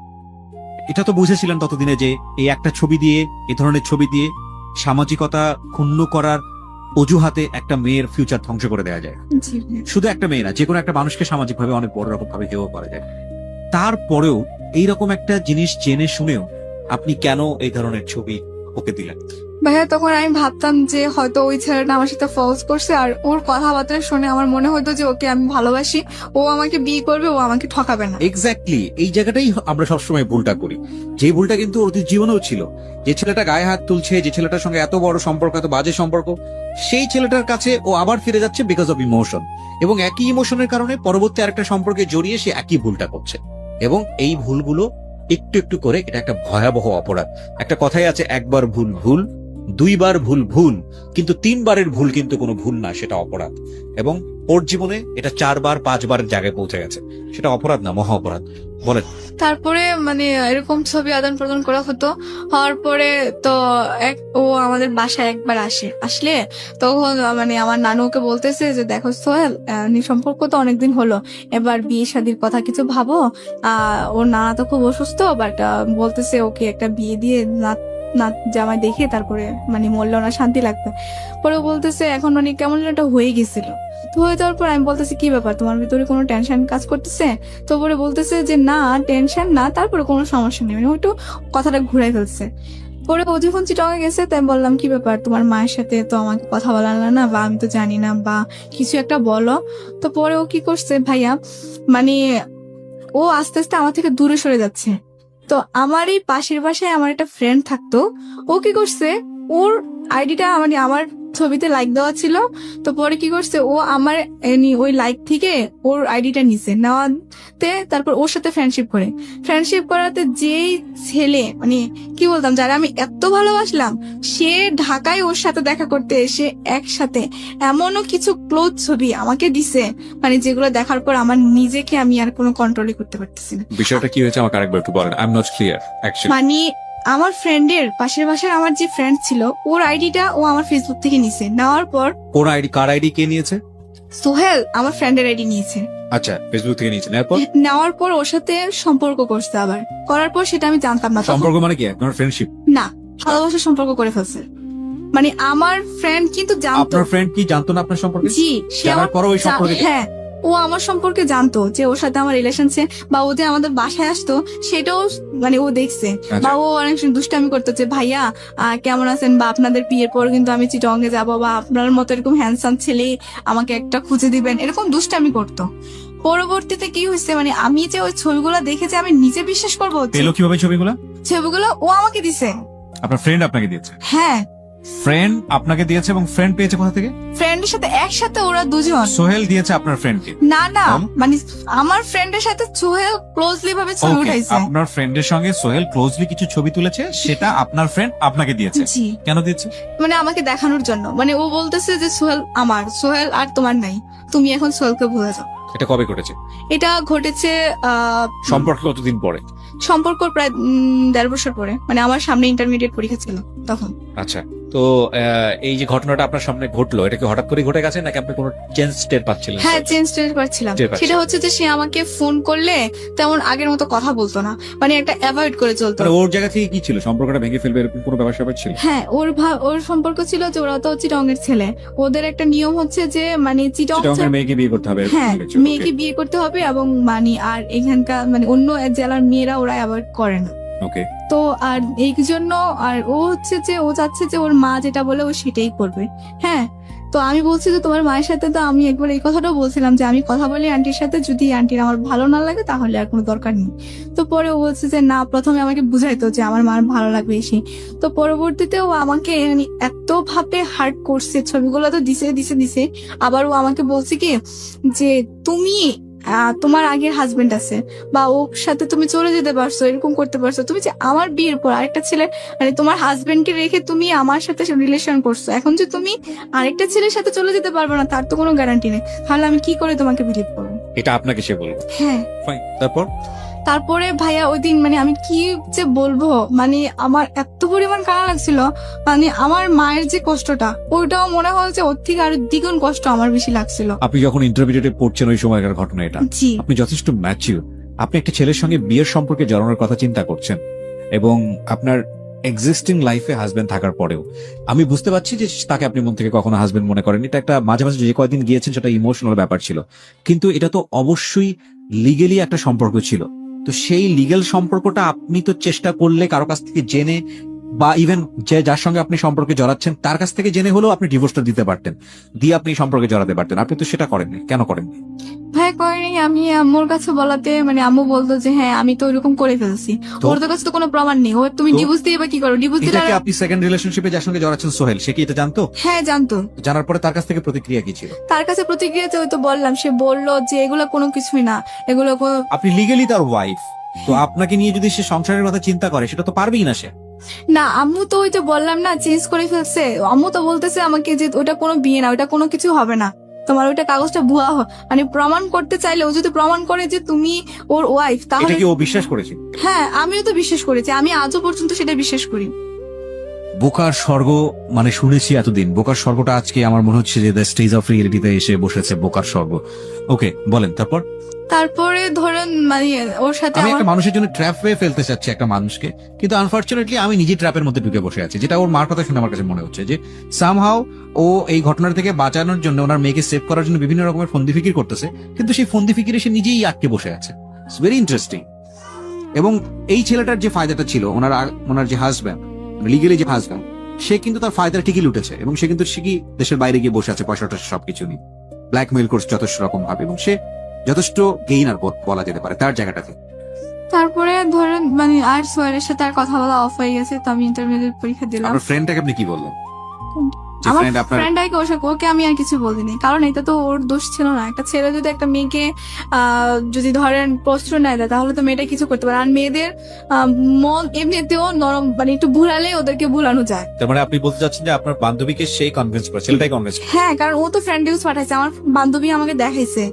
এটা তো বুঝেছিলেন ততদিনে যে এই একটা ছবি দিয়ে, এই ধরনের ছবি দিয়ে সামাজিকতা ক্ষুণ্ণ করার অজুহাতে একটা মেয়ের ফিউচার ধ্বংস করে দেওয়া যায়। জি। শুধু একটা মেয়ে না, যে কোনো একটা মানুষকে সামাজিক ভাবে অনেক বড় রকম ভাবে হেয় করা যায়। তারপরেও এইরকম একটা জিনিস জেনে শুনেও আপনি কেন এই ধরনের ছবি ওকে দিলেন? ভাইয়া তখন আমি ভাবতাম যে হয়তো ওই ছেলেটা আমার সাথে ফলস করছে, আর ওর কথাবার্তা শুনে আমার মনে হতো যে ওকে আমি ভালোবাসি, ও আমাকে বিয়ে করবে, ও আমাকে ঠকাবে না। এক্স্যাক্টলি, এই জায়গাটাই আমরা সবসময় ভুলটা করি, যে ভুলটা কিন্তু ওর জীবনেও ছিল। যে ছেলেটা গায়ে হাত তুলছে, যে ছেলেটার সঙ্গে এত বড় সম্পর্ক, এত বাজে সম্পর্ক, সেই ছেলেটার কাছে ও আবার ফিরে যাচ্ছে বিকজ অফ ইমোশন, এবং একই ইমোশনের কারণে পরবর্তী আরেকটা সম্পর্কে জড়িয়ে সে একই ভুলটা করছে। এবং এই ভুলগুলো একটু একটু করে এটা একটা ভয়াবহ অপরাধ। একটা কথাই আছে, একবার ভুল ভুল, দুইবার ভুল ভুল, কিন্তু তিনবারের ভুল কিন্তু কোনো ভুল না, সেটা অপরাধ। এবং ওর জীবনে এটা 4বার 5বারের জায়গায় পৌঁছে গেছে, সেটা অপরাধ না, মহা অপরাধ। বলেন। তারপরে মানে এরকম ছবি আদান প্রদান করা হতো। হওয়ার পরে তো ও আমাদের বাসায় একবার আসলে তখন মানে আমার নানু ওকে বলতেছে যে দেখো সোহেল, সম্পর্ক তো অনেকদিন হলো, এবার বিয়ে শাদীর কথা কিছু ভাবো। ওর নানা তো খুব অসুস্থ, বাট বলতেছে ওকে একটা বিয়ে দিয়ে নাত জামাই দেখে তারপরে মানে মরলেও না শান্তি লাগবে। পরে ও বলতেছে এখন মানে কেমন যেন একটা হয়ে গেছিল। তো হয়ে যাওয়ার পর আমি বলতেছি কি ব্যাপার, তোমার ভিতরে কোনো টেনশন কাজ করতেছে? তো পরে বলতেছে যে না টেনশন না, তারপরে কোনো সমস্যা নেই, মানে ও একটু কথাটা ঘুরাই ফেলছে। পরে ও যখন চিটংয়ে গেছে তাই বললাম কি ব্যাপার, তোমার মায়ের সাথে তো আমাকে কথা বলালো না, বা আমি তো জানি না, বা কিছু একটা বলো। তো পরে ও কি করছে ভাইয়া, মানে ও আস্তে আস্তে আমার থেকে দূরে সরে যাচ্ছে। তো আমার এই পাশের বাসায় আমার একটা ফ্রেন্ড থাকতো, ও কি করছে ওর আইডিটা মানে আমার ছবিতে লাইক দেওয়া ছিল, তো পরে কি করছে ও আমার ওই লাইক থেকে ওর আইডিটা নিছে, নেওয়াতে তারপর ওর সাথে ফ্রেন্ডশিপ করাতে যেই ছেলে মানে কি বলতাম যারা আমি এত ভালোবাসলাম, সে ঢাকায় ওর সাথে দেখা করতে এসে একসাথে এমনও কিছু ক্লোজ ছবি আমাকে দিছে, মানে যেগুলো দেখার পর আমার নিজেকে আমি আর কোনো কন্ট্রোলই করতে পারতেছি না। বিষয়টা কি হয়েছে আমাকে আরেকবার একটু বলেন, I am not clear actually. মানে আমার ফ্রেন্ডের পাশের বাসার আমার যে ফ্রেন্ড ছিল, ওর আইডিটা ও আমার ফেসবুক থেকে নিছে, নেওয়ার পর ওর আইডি, কার আইডি কে নিয়েছে? সোহেল আমার ফ্রেন্ডের আইডি নিয়েছে। আচ্ছা, ফেসবুক থেকে নিয়েছেন, এরপর নেওয়ার পর ওর সাথে সম্পর্ক করছে, আবার করার পর সেটা আমি জানতাম না তখন। সম্পর্ক মানে কি, আপনার ফ্রেন্ডশিপ? না, ভালোবাসার সম্পর্ক করে ফেলছে। মানে আমার ফ্রেন্ড কিন্তু জানতো। আপনার ফ্রেন্ড কি জানতো না আপনার সম্পর্কে? জি, সে জানার আমার পরও ওই সম্পর্কে? হ্যাঁ, ও আমার সম্পর্কে জানতো যে ওর সাথে আমার রিলেশন ছে, বা ও যে আমাদের বাসায় আসতো সেটাও মানে ও দেখছে। বা ও অনেক সময় দুষ্টামি করতো যে ভাইয়া কেমন আছেন, বা আপনাদের বিয়ের পর কিন্তু আমি চিটংয়ে যাবো, বা আপনার মতো এরকম হ্যান্ডসাম ছেলে আমাকে একটা খুঁজে দিবেন, এরকম দুষ্টামি করতো। পরবর্তীতে কি হয়েছে, মানে আমি যে ওই ছবিগুলো দেখেছি আমি নিজে বিশ্বাস করবো পেলো কিভাবে ছবিগুলো? ছবিগুলো ও আমাকে দিছে। আপনার ফ্রেন্ড আপনাকে দিয়েছে? হ্যাঁ, ফ্রেন্ড আপনাকে দিয়েছে, এবং ফ্রেন্ড পেয়েছে কোথা থেকে? ফ্রেন্ডের সাথে একসাথে ওরা দুজন। সোহেল দিয়েছে আপনার ফ্রেন্ডকে? না না, হুম? মানে আমার ফ্রেন্ডের সাথে সোহেল ক্লোজলি ভাবে ছবি Okay, উঠাইছে। আপনার ফ্রেন্ডের সঙ্গে সোহেল ক্লোজলি কিছু ছবি তুলেছে, সেটা আপনার ফ্রেন্ড আপনাকে দিয়েছে। জি, কেন দিয়েছে? মানে আমাকে দেখানোর জন্য, মানে ও বলতেছে যে সোহেল আমার, সোহেল আর তোমার নাই, তুমি এখন সোহেলকে ভুলে যাও। এটা কবে ঘটেছে? এটা ঘটেছে সম্পর্ক কতদিন পরে? সম্পর্ক প্রায় 1.5 বছর পরে, মানে আমার সামনে ইন্টারমিডিয়েট পরীক্ষা ছিল তখন। আচ্ছা, তো এই যে ঘটনাটা আপনার সামনে ঘটলো, এটা কি হঠাৎ করে ঘটে গেছে নাকি আপনি কোনো চেঞ্জ টের পাচ্ছিলেন? হ্যাঁ, চেঞ্জ পাচ্ছিলাম। টের পাচ্ছিলেন। সেটা হচ্ছে যে সে আমাকে ফোন করলে তেমন আগের মতো কথা বলতো না, মানে একটা অ্যাভয়েড করে চলতো। মানে ওর জায়গা থেকে কি ছিল, সম্পর্কটা ভেঙে ফেলবে এরকম কোনো ব্যাপার স্যাপার ছিল? হ্যাঁ, ওর সম্পর্ক ছিল যে ওরা তো চিটংয়ের ছেলে, ওদের একটা নিয়ম হচ্ছে যে মানে চিটাগংয়ের মেয়েকে বিয়ে করতে হবে, হ্যাঁ কিছু, মেয়েকে বিয়ে করতে হবে, এবং মানে আর এখানকার মানে অন্য জেলার মেয়েরা ওরা অ্যাভয়েড করে না। ওকে। তো আর এই জন্য আর ও হচ্ছে যে ও চাচ্ছে যে ওর মা যেটা বলে ও সেটাই করবে। হ্যাঁ, তো আমি বলছি যে তোমার মায়ের সাথে তো আমি একবার এই কথাটাও বলছিলাম যে আমি কথা বলি আন্টির সাথে, যদি আন্টির আমার ভালো না লাগে তাহলে আর কোনো দরকার নেই। তো পরে ও বলছে যে না, প্রথমে আমাকে বুঝাইতো যে আমার মার ভালো লাগবে এসে। তো পরবর্তীতে ও আমাকে মানে এত ভাবে হার্ট করছে, ছবিগুলো তো দিছে। আবার ও আমাকে বলছে কি যে তুমি তোমার আগের হাজবেন্ড আছে বা ওর সাথে তুমি চলে যেতে পারছো, এরকম করতে পারছো, তুমি যে আমার বিয়ের পর আরেকটা ছেলে মানে তোমার হাজবেন্ডকে রেখে তুমি আমার সাথে রিলেশন করছো, এখন যে তুমি আরেকটা ছেলের সাথে চলে যেতে পারবে না তার তো কোনো গ্যারান্টি নেই, তাহলে আমি কি করে তোমাকে বিলিভ করবো? এটা আপনাকে সে বলবো। হ্যাঁ। ফাইন, তারপর তারপরে ভাইয়া ওই দিন মানে আমি কি যে বলবো, মানে আমার এত পরিমাণ কান্না লাগছিল, মানে আমার মায়ের যে কষ্টটা ওইটাও মনে হয় যে ওর থেকে আরো দ্বিগুণ কষ্ট আমার বেশি লাগছিল। আপনি যখন ইন্টারমিডিয়েটে পড়ছেন ওই সময়কার ঘটনা এটা, জি আপনি যথেষ্ট ম্যাচিউর। আপনি একটা ছেলের সঙ্গে বিয়ের সম্পর্কে জড়ানোর কথা চিন্তা করছেন, এবং আপনার এক্সিস্টিং লাইফে হাজবেন্ড থাকার পরেও আমি বুঝতে পারছি যে তাকে আপনি মন থেকে কখনো হাজবেন্ড মনে করেন। এটা একটা মাঝে মাঝে যে কয়েকদিন গিয়েছেন সেটা ইমোশনাল ব্যাপার ছিল, কিন্তু এটা তো অবশ্যই লিগেলি একটা সম্পর্ক ছিল। তো সেই লিগ্যাল সম্পর্কটা আপনি তো চেষ্টা করলে কারো কাছ থেকে জেনে, বা ইভেন যে যার সঙ্গে আপনি সম্পর্কে জড়াচ্ছেন তার কাছ থেকে জেনে হলেও আপনি ডিভোর্সটা দিতে পারতেন, দিয়ে আপনি সম্পর্কে জড়াতে পারতেন। আপনি তো সেটা করেননি, কেন করেননি? ভাই করেনি। আমি আম্মুর কাছে বলাতে মানে আম্মু বলতো যে হ্যাঁ আমি তো ওরকম করে ফেলছি, তো? ওর তো কাছে তো কোনো প্রমাণ নেই, ওর তুমি তো? ডিভোর্স দিয়ে বা কি করো? ডিভোর্স দিলে এটা কি আপনি সেকেন্ড রিলেশনশিপে যার সঙ্গে জড়াচ্ছেন সোহেল, সে কি এটা জানতো? হ্যাঁ জানতো। জানার পরে তার কাছ থেকে প্রতিক্রিয়া কি ছিল? তার কাছে প্রতিক্রিয়াতে ওই তো বললাম, সে বললো যে এগুলো কোনো কিছুই না, এগুলো আপনি লিগেলি তার ওয়াইফ, তো আপনাকে নিয়ে যদি সে সংসারের কথা চিন্তা করে সেটা তো পারবেই না সে। না। আম্মু তো ওই তো বললাম না চেঞ্জ করে ফেলছে, আম্মু তো বলতেছে আমাকে যে ওটা কোনো বিয়ে না, ওটা কোনো কিছু হবে না, তোমার ওইটা কাগজটা ভুয়া মানে প্রমাণ করতে চাইলে ও যদি প্রমাণ করে যে তুমি ওর ওয়াইফ এটা তাহলে কি ও বিশ্বাস করেছে? হ্যাঁ আমিও তো বিশ্বাস করেছি, আমি আজও পর্যন্ত সেটা বিশ্বাস করি। বোকার স্বর্গ মানে শুনেছি এতদিন, বোকার স্বর্গটা আজকে আমার মনে হচ্ছে যে দ্য স্টেজ অফ রিয়েলিটিতে এসে বসেছে বোকার স্বর্গ। ওকে বলেন তারপর। তারপরে ধরেন মানে ওর সাথে আমি আমার একটা মানুষের জন্য ট্র্যাপ হয়ে ফেলতে চাচ্ছি একটা মানুষকে, কিন্তু আনফরচুনেটলি আমি নিজে ট্র্যাপের মধ্যে ঢুকে বসে আছি, যেটা ওর মার কথা শুনে আমার কাছে মনে হচ্ছে যে সামহাও ও এই ঘটনার থেকে বাঁচানোর জন্য ওনার মেয়েকে সেভ করার জন্য বিভিন্ন রকমের ফন্দি ফিকির করতেছে, কিন্তু সেই ফন্দি ফিকিরে সে নিজেই আটকে বসে আছে। It's very interesting. এবং এই ছেলেটার যে ফায়দাটা ছিল, ওনার যে হাজব্যান্ড, লিগেলি যে হাজব্যান্ড, সে কিন্তু তার ফায়দাটা ঠিকই লুটেছে, এবং সে কিন্তু ঠিকই দেশের বাইরে গিয়ে বসে আছে পয়সাটা সবকিছু নিয়ে, ব্ল্যাকমেইল করছে যথেষ্ট রকম ভাবে, এবং সে যথেষ্ট গেইনার বলা যেতে পারে তার জায়গাটাতে। তারপরে ধরেন মানে আর সোহেলের সাথে আর কথা বলা অফ হয়ে গেছে, তো আমি ইন্টারমিডিয়েট পরীক্ষা দিলাম। আপনার ফ্রেন্ডটাকে আপনি কি বললেন? যে আমার friend আপনার- ফ্রেন্ড ওকে আমি আর কিছু বলিনি, কারণ এটা তো ওর দোষ ছিল না। একটা ছেলে যদি একটা মেয়েকে যদি ধরেন প্রশ্রয় নেয় দেয় তাহলে তো মেয়েটা কিছু করতে পারে, আর মেয়েদের মন এমনিতেও নরম, মানে একটু ভুলালে ওদেরকে ভুলানো যায়। তার মানে আপনি বলতে চাচ্ছেন যে আপনার বান্ধবীকে সেই কনভিন্স করে, ছেলেটাই কনভিন্স করে? হ্যাঁ, কারণ ও তো ফ্রেন্ড রিলস পাঠাইছে, আমার বান্ধবী আমাকে দেখাইছে।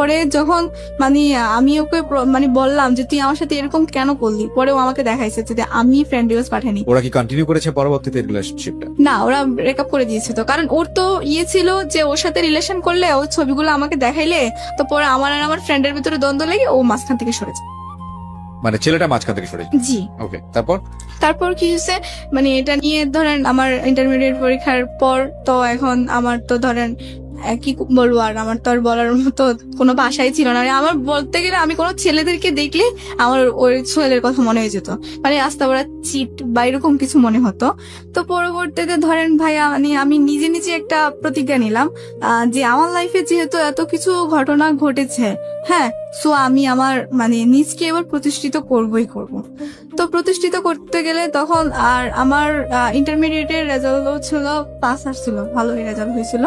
পরে যখন মানে আমি ওকে মানে বললাম যে তুই আমার সাথে এরকম কেন করলি, পরে ও আমাকে দেখাইছে যে আমি ফ্রেন্ড রিলস পাঠাইনি। ওরা কি কন্টিনিউ করেছে পরবর্তীতে রিলেশনশিপটা? না, ওরা ব্রেকআপ করে দিয়েছে। তো কারণ ওর তো ছিল যে ওর সাথে রিলেশন করলে ওর ছবিগুলো আমাকে দেখাইলে তো পরে আমার আর আমার ফ্রেন্ডের ভিতরে দ্বন্দ্ব লেগে ও মাঝখান থেকে সরেছে। মানে ছেলেটা মাঝখান থেকে সরে? জি। ওকে, তারপর? তারপর কি হয়েছে মানে এটা নিয়ে ধরেন আমার ইন্টারমিডিয়েট পরীক্ষার পর তো এখন আমার তো ধরেন কি বলবো, আর আমার তো আর বলার মতো কোনো ভাষাই ছিল না। আমার বলতে গেলে আমি কোনো ছেলেদেরকে দেখলে আমার ওই ছেলের কথা মনে হয়ে যেত, মানে রাস্তা বড়া চিট বা এরকম কিছু মনে হতো। তো পরবর্তীতে ধরেন ভাইয়া মানে আমি নিজে নিজে একটা প্রতিজ্ঞা নিলাম যে আমার লাইফে যেহেতু এত কিছু ঘটনা ঘটেছে, হ্যাঁ, সো আমি আমার মানে নিজকে এবার প্রতিষ্ঠিত করবই করব। তো প্রতিষ্ঠিত করতে গেলে তখন আর আমার ইন্টারমিডিয়েটের রেজাল্ট ছিল পাস আসছিল, ভালোই রেজাল্ট হয়েছিল।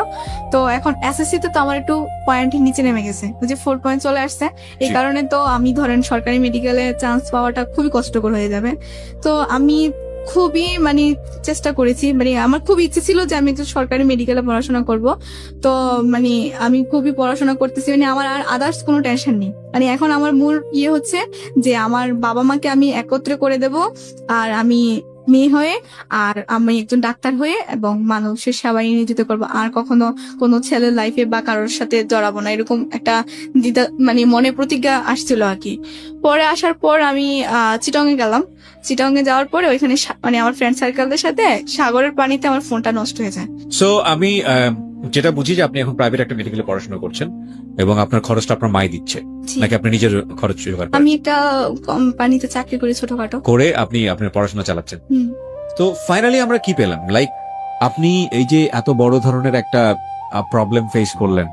তো এখন এসএসসি তে তো আমার একটু পয়েন্ট নিচে নেমে গেছে, যে 4 পয়েন্ট চলে আসছে। এই কারণে তো আমি ধরেন সরকারি মেডিকেলে চান্স পাওয়াটা খুবই কষ্টকর হয়ে যাবে। তো আমি খুবই মানে চেষ্টা করেছি, মানে আমার খুব ইচ্ছে ছিল যে আমি একটু সরকারি মেডিকেলে পড়াশোনা করব। তো মানে আমি খুবই পড়াশোনা করতেছি, মানে আমার আর আদার্স কোনো টেনশন নেই। মানে এখন আমার মূল হচ্ছে যে আমার বাবা মাকে আমি একত্রে করে দেব, আর আমি মেয়ে হয়ে আর আমি একজন ডাক্তার হয়ে এবং মানুষের সেবায় নিয়োজিত করবো, আর কখনো কোনো ছেলের লাইফে বা কারোর সাথে জড়াবো না, এরকম একটা দ্বিধা মানে মনে প্রতিজ্ঞা আসছিল আর কি। পরে আসার পর আমি চিটং এ গেলাম। চিটং এ যাওয়ার পরে ওইখানে মানে আমার ফ্রেন্ড সার্কেলদের সাথে সাগরের পানিতে আমার ফোনটা নষ্ট হয়ে যায়। সো আমি যেটা বুঝি যে আপনি এখন প্রাইভেট একটা মেডিকেলে পড়াশোনা করছেন, এবং আপনার খরচটা আপনার মাই দিচ্ছে, জি। নাকি আপনি নিজের খরচ জোগাড় করেন? আমি একটা কোম্পানিতে চাকরি করি ছোটখাটো করে আপনি আপনার পড়াশোনা চালাচ্ছেন। হুম। তো ফাইনালি আমরা কি পেলাম? লাইক আপনি এই যে এত বড় ধরনের একটা প্রবলেম ফেস করলেন,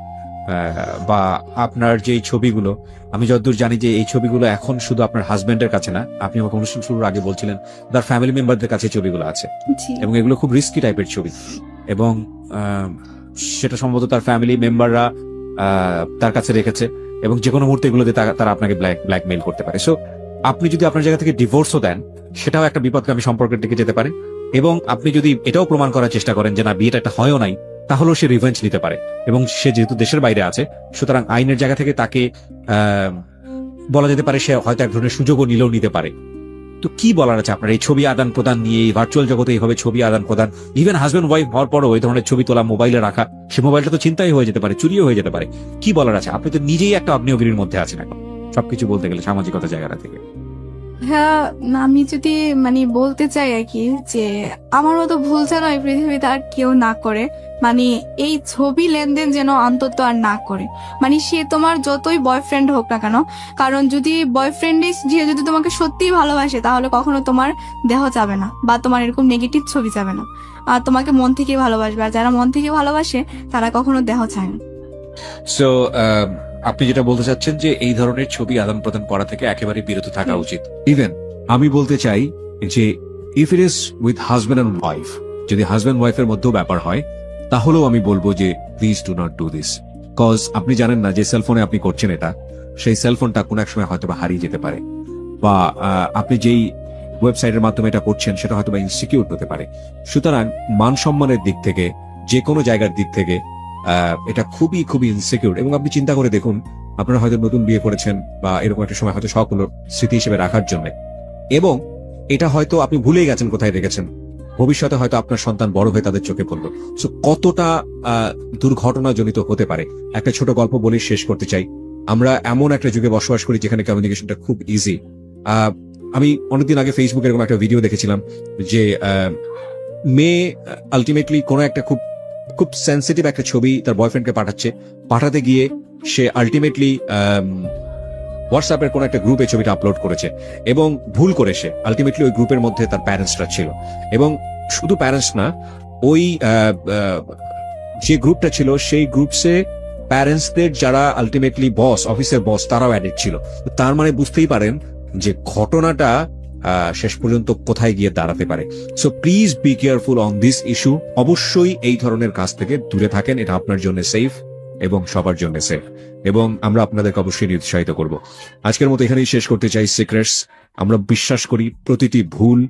বা আপনার যে এই ছবিগুলো, আমি যতদূর জানি যে এই ছবিগুলো এখন শুধু আপনার হাজবেন্ডের কাছে না, আপনি আমাকে অনুষ্ঠান শুরুর আগে বলছিলেন তার ফ্যামিলি মেম্বারদের কাছে ছবিগুলো আছে, জি এবং এগুলো খুব রিস্কি টাইপের ছবি, এবং সেটা সম্ভবত তার ফ্যামিলি মেম্বাররা তার কাছে রেখেছে, এবং যে কোনো মুহূর্তে এগুলোতে তারা আপনাকে ব্ল্যাকমেইল করতে পারে। সো আপনি যদি আপনার জায়গা থেকে ডিভোর্সও দেন, সেটাও একটা বিপদগামী সম্পর্কের দিকে যেতে পারে, এবং আপনি যদি এটাও প্রমাণ করার চেষ্টা করেন যে না, বিয়েটা একটা হয়ও নাই, তাহলেও সে রিভেঞ্জ নিতে পারে, এবং সে যেহেতু দেশের বাইরে আছে, সুতরাং আইনের জায়গা থেকে তাকে বলা যেতে পারে সে হয়তো এক ধরনের সুযোগও নিতে পারে। তো কি বলার আছে আপনার এই ছবি আদান প্রদান নিয়ে, ভার্চুয়াল জগতে এইভাবে ছবি আদান প্রদান, ইভেন হাজবেন্ড ওয়াইফ হওয়ার পরও এই ধরনের ছবি তোলা মোবাইলে রাখা, সে মোবাইলটা তো চিন্তাই হয়ে যেতে পারে, চুরিও হয়ে যেতে পারে। কি বলার আছে? আপনি তো নিজেই একটা আগ্নেয়গিরির মধ্যে আছেন এখন, সবকিছু বলতে গেলে সামাজিকতা জায়গাটা থেকে। হ্যাঁ, আমি যদি মানে বলতে চাই আর কি, যে আমার মতো ভুল যেন এই পৃথিবীতে আর কেউ না করে, মানে এই ছবি লেনদেন যেন অন্তত আর না করে। মানে সে তোমার যতই বয়ফ্রেন্ড হোক না কেন, কারণ যদি বয়ফ্রেন্ডে যে যদি তোমাকে সত্যিই ভালোবাসে, তাহলে কখনো তোমার দেহ যাবে না, বা তোমার এরকম নেগেটিভ ছবি যাবে না, আর তোমাকে মন থেকে ভালোবাসবে। আর যারা মন থেকে ভালোবাসে তারা কখনো দেহ চায় না। সো আপনি যেটা বলতে চাচ্ছেন যে এই ধরনের ছবি আদান প্রদান করা থেকে একেবারে বিরত থাকা উচিত। ইভেন আমি বলতে চাই যে if it is with husband and wife, যদি হাজবেন্ড ওয়াইফের মধ্যেও ব্যাপার হয়, তাহলেও আমি বলবো যে please do not do this, cause আপনি জানেন না যে সেলফোনে আপনি করছেন এটা, সেই সেলফোনটা কোনো এক সময় হয়তো বা হারিয়ে যেতে পারে, বা আপনি যেই ওয়েবসাইটের মাধ্যমে এটা করছেন সেটা হয়তো বা ইনসিকিউর হতে পারে। সুতরাং মান সম্মানের দিক থেকে, যে কোনো জায়গার দিক থেকে এটা খুবই খুবই ইনসিকিউর। এবং আপনি চিন্তা করে দেখুন, আপনারা হয়তো নতুন বিয়ে করেছেন, বা এরকম একটা সময় হয়তো সবগুলো স্মৃতি হিসেবে রাখার জন্য, এবং এটা হয়তো আপনি ভুলেই গেছেন কোথায় রেখেছেন, ভবিষ্যতে হয়তো আপনার সন্তান বড় হয়ে তাদের চোখে পড়লো। সো কতটা দুর্ঘটনাজনিত হতে পারে। একটা ছোট গল্প বলে শেষ করতে চাই। আমরা এমন একটা যুগে বসবাস করি যেখানে কমিউনিকেশনটা খুব ইজি। আমি অনেকদিন আগে ফেসবুকে এরকম একটা ভিডিও দেখেছিলাম যে মেয়ে আলটিমেটলি কোনো একটা খুব খুব সেন্সিটিভ একটা ছবি তার বয়ফ্রেন্ডকে পাঠাতে গিয়ে সে আলটিমেটলি হোয়াটসঅ্যাপের কোন একটা গ্রুপে ছবিটা আপলোড করেছে, এবং ভুল করে সে আলটিমেটলি ওই গ্রুপের মধ্যে তার প্যারেন্টসরা ছিল, এবং শুধু প্যারেন্টস না, ওই যে গ্রুপটা ছিল সেই গ্রুপসে প্যারেন্টসদের যারা আলটিমেটলি বস, অফিসের বস, তারাও অ্যাডেড ছিল। তার মানে বুঝতেই পারেন যে ঘটনাটা শেষ পর্যন্ত কোথায় গিয়ে দাঁড়াতে পারে। So please be careful on this issue. অবশ্যই এই ধরনের কাজ থেকে দূরে থাকেন, এটা আপনার জন্য সেফ এবং সবার জন্য সেফ, এবং আমরা আপনাদেরকে অবশ্যই উৎসাহিত করব। আজকের মতো এখানেই শেষ করতে চাই সিক্রেটস। আমরা বিশ্বাস করি প্রতিটি ভুল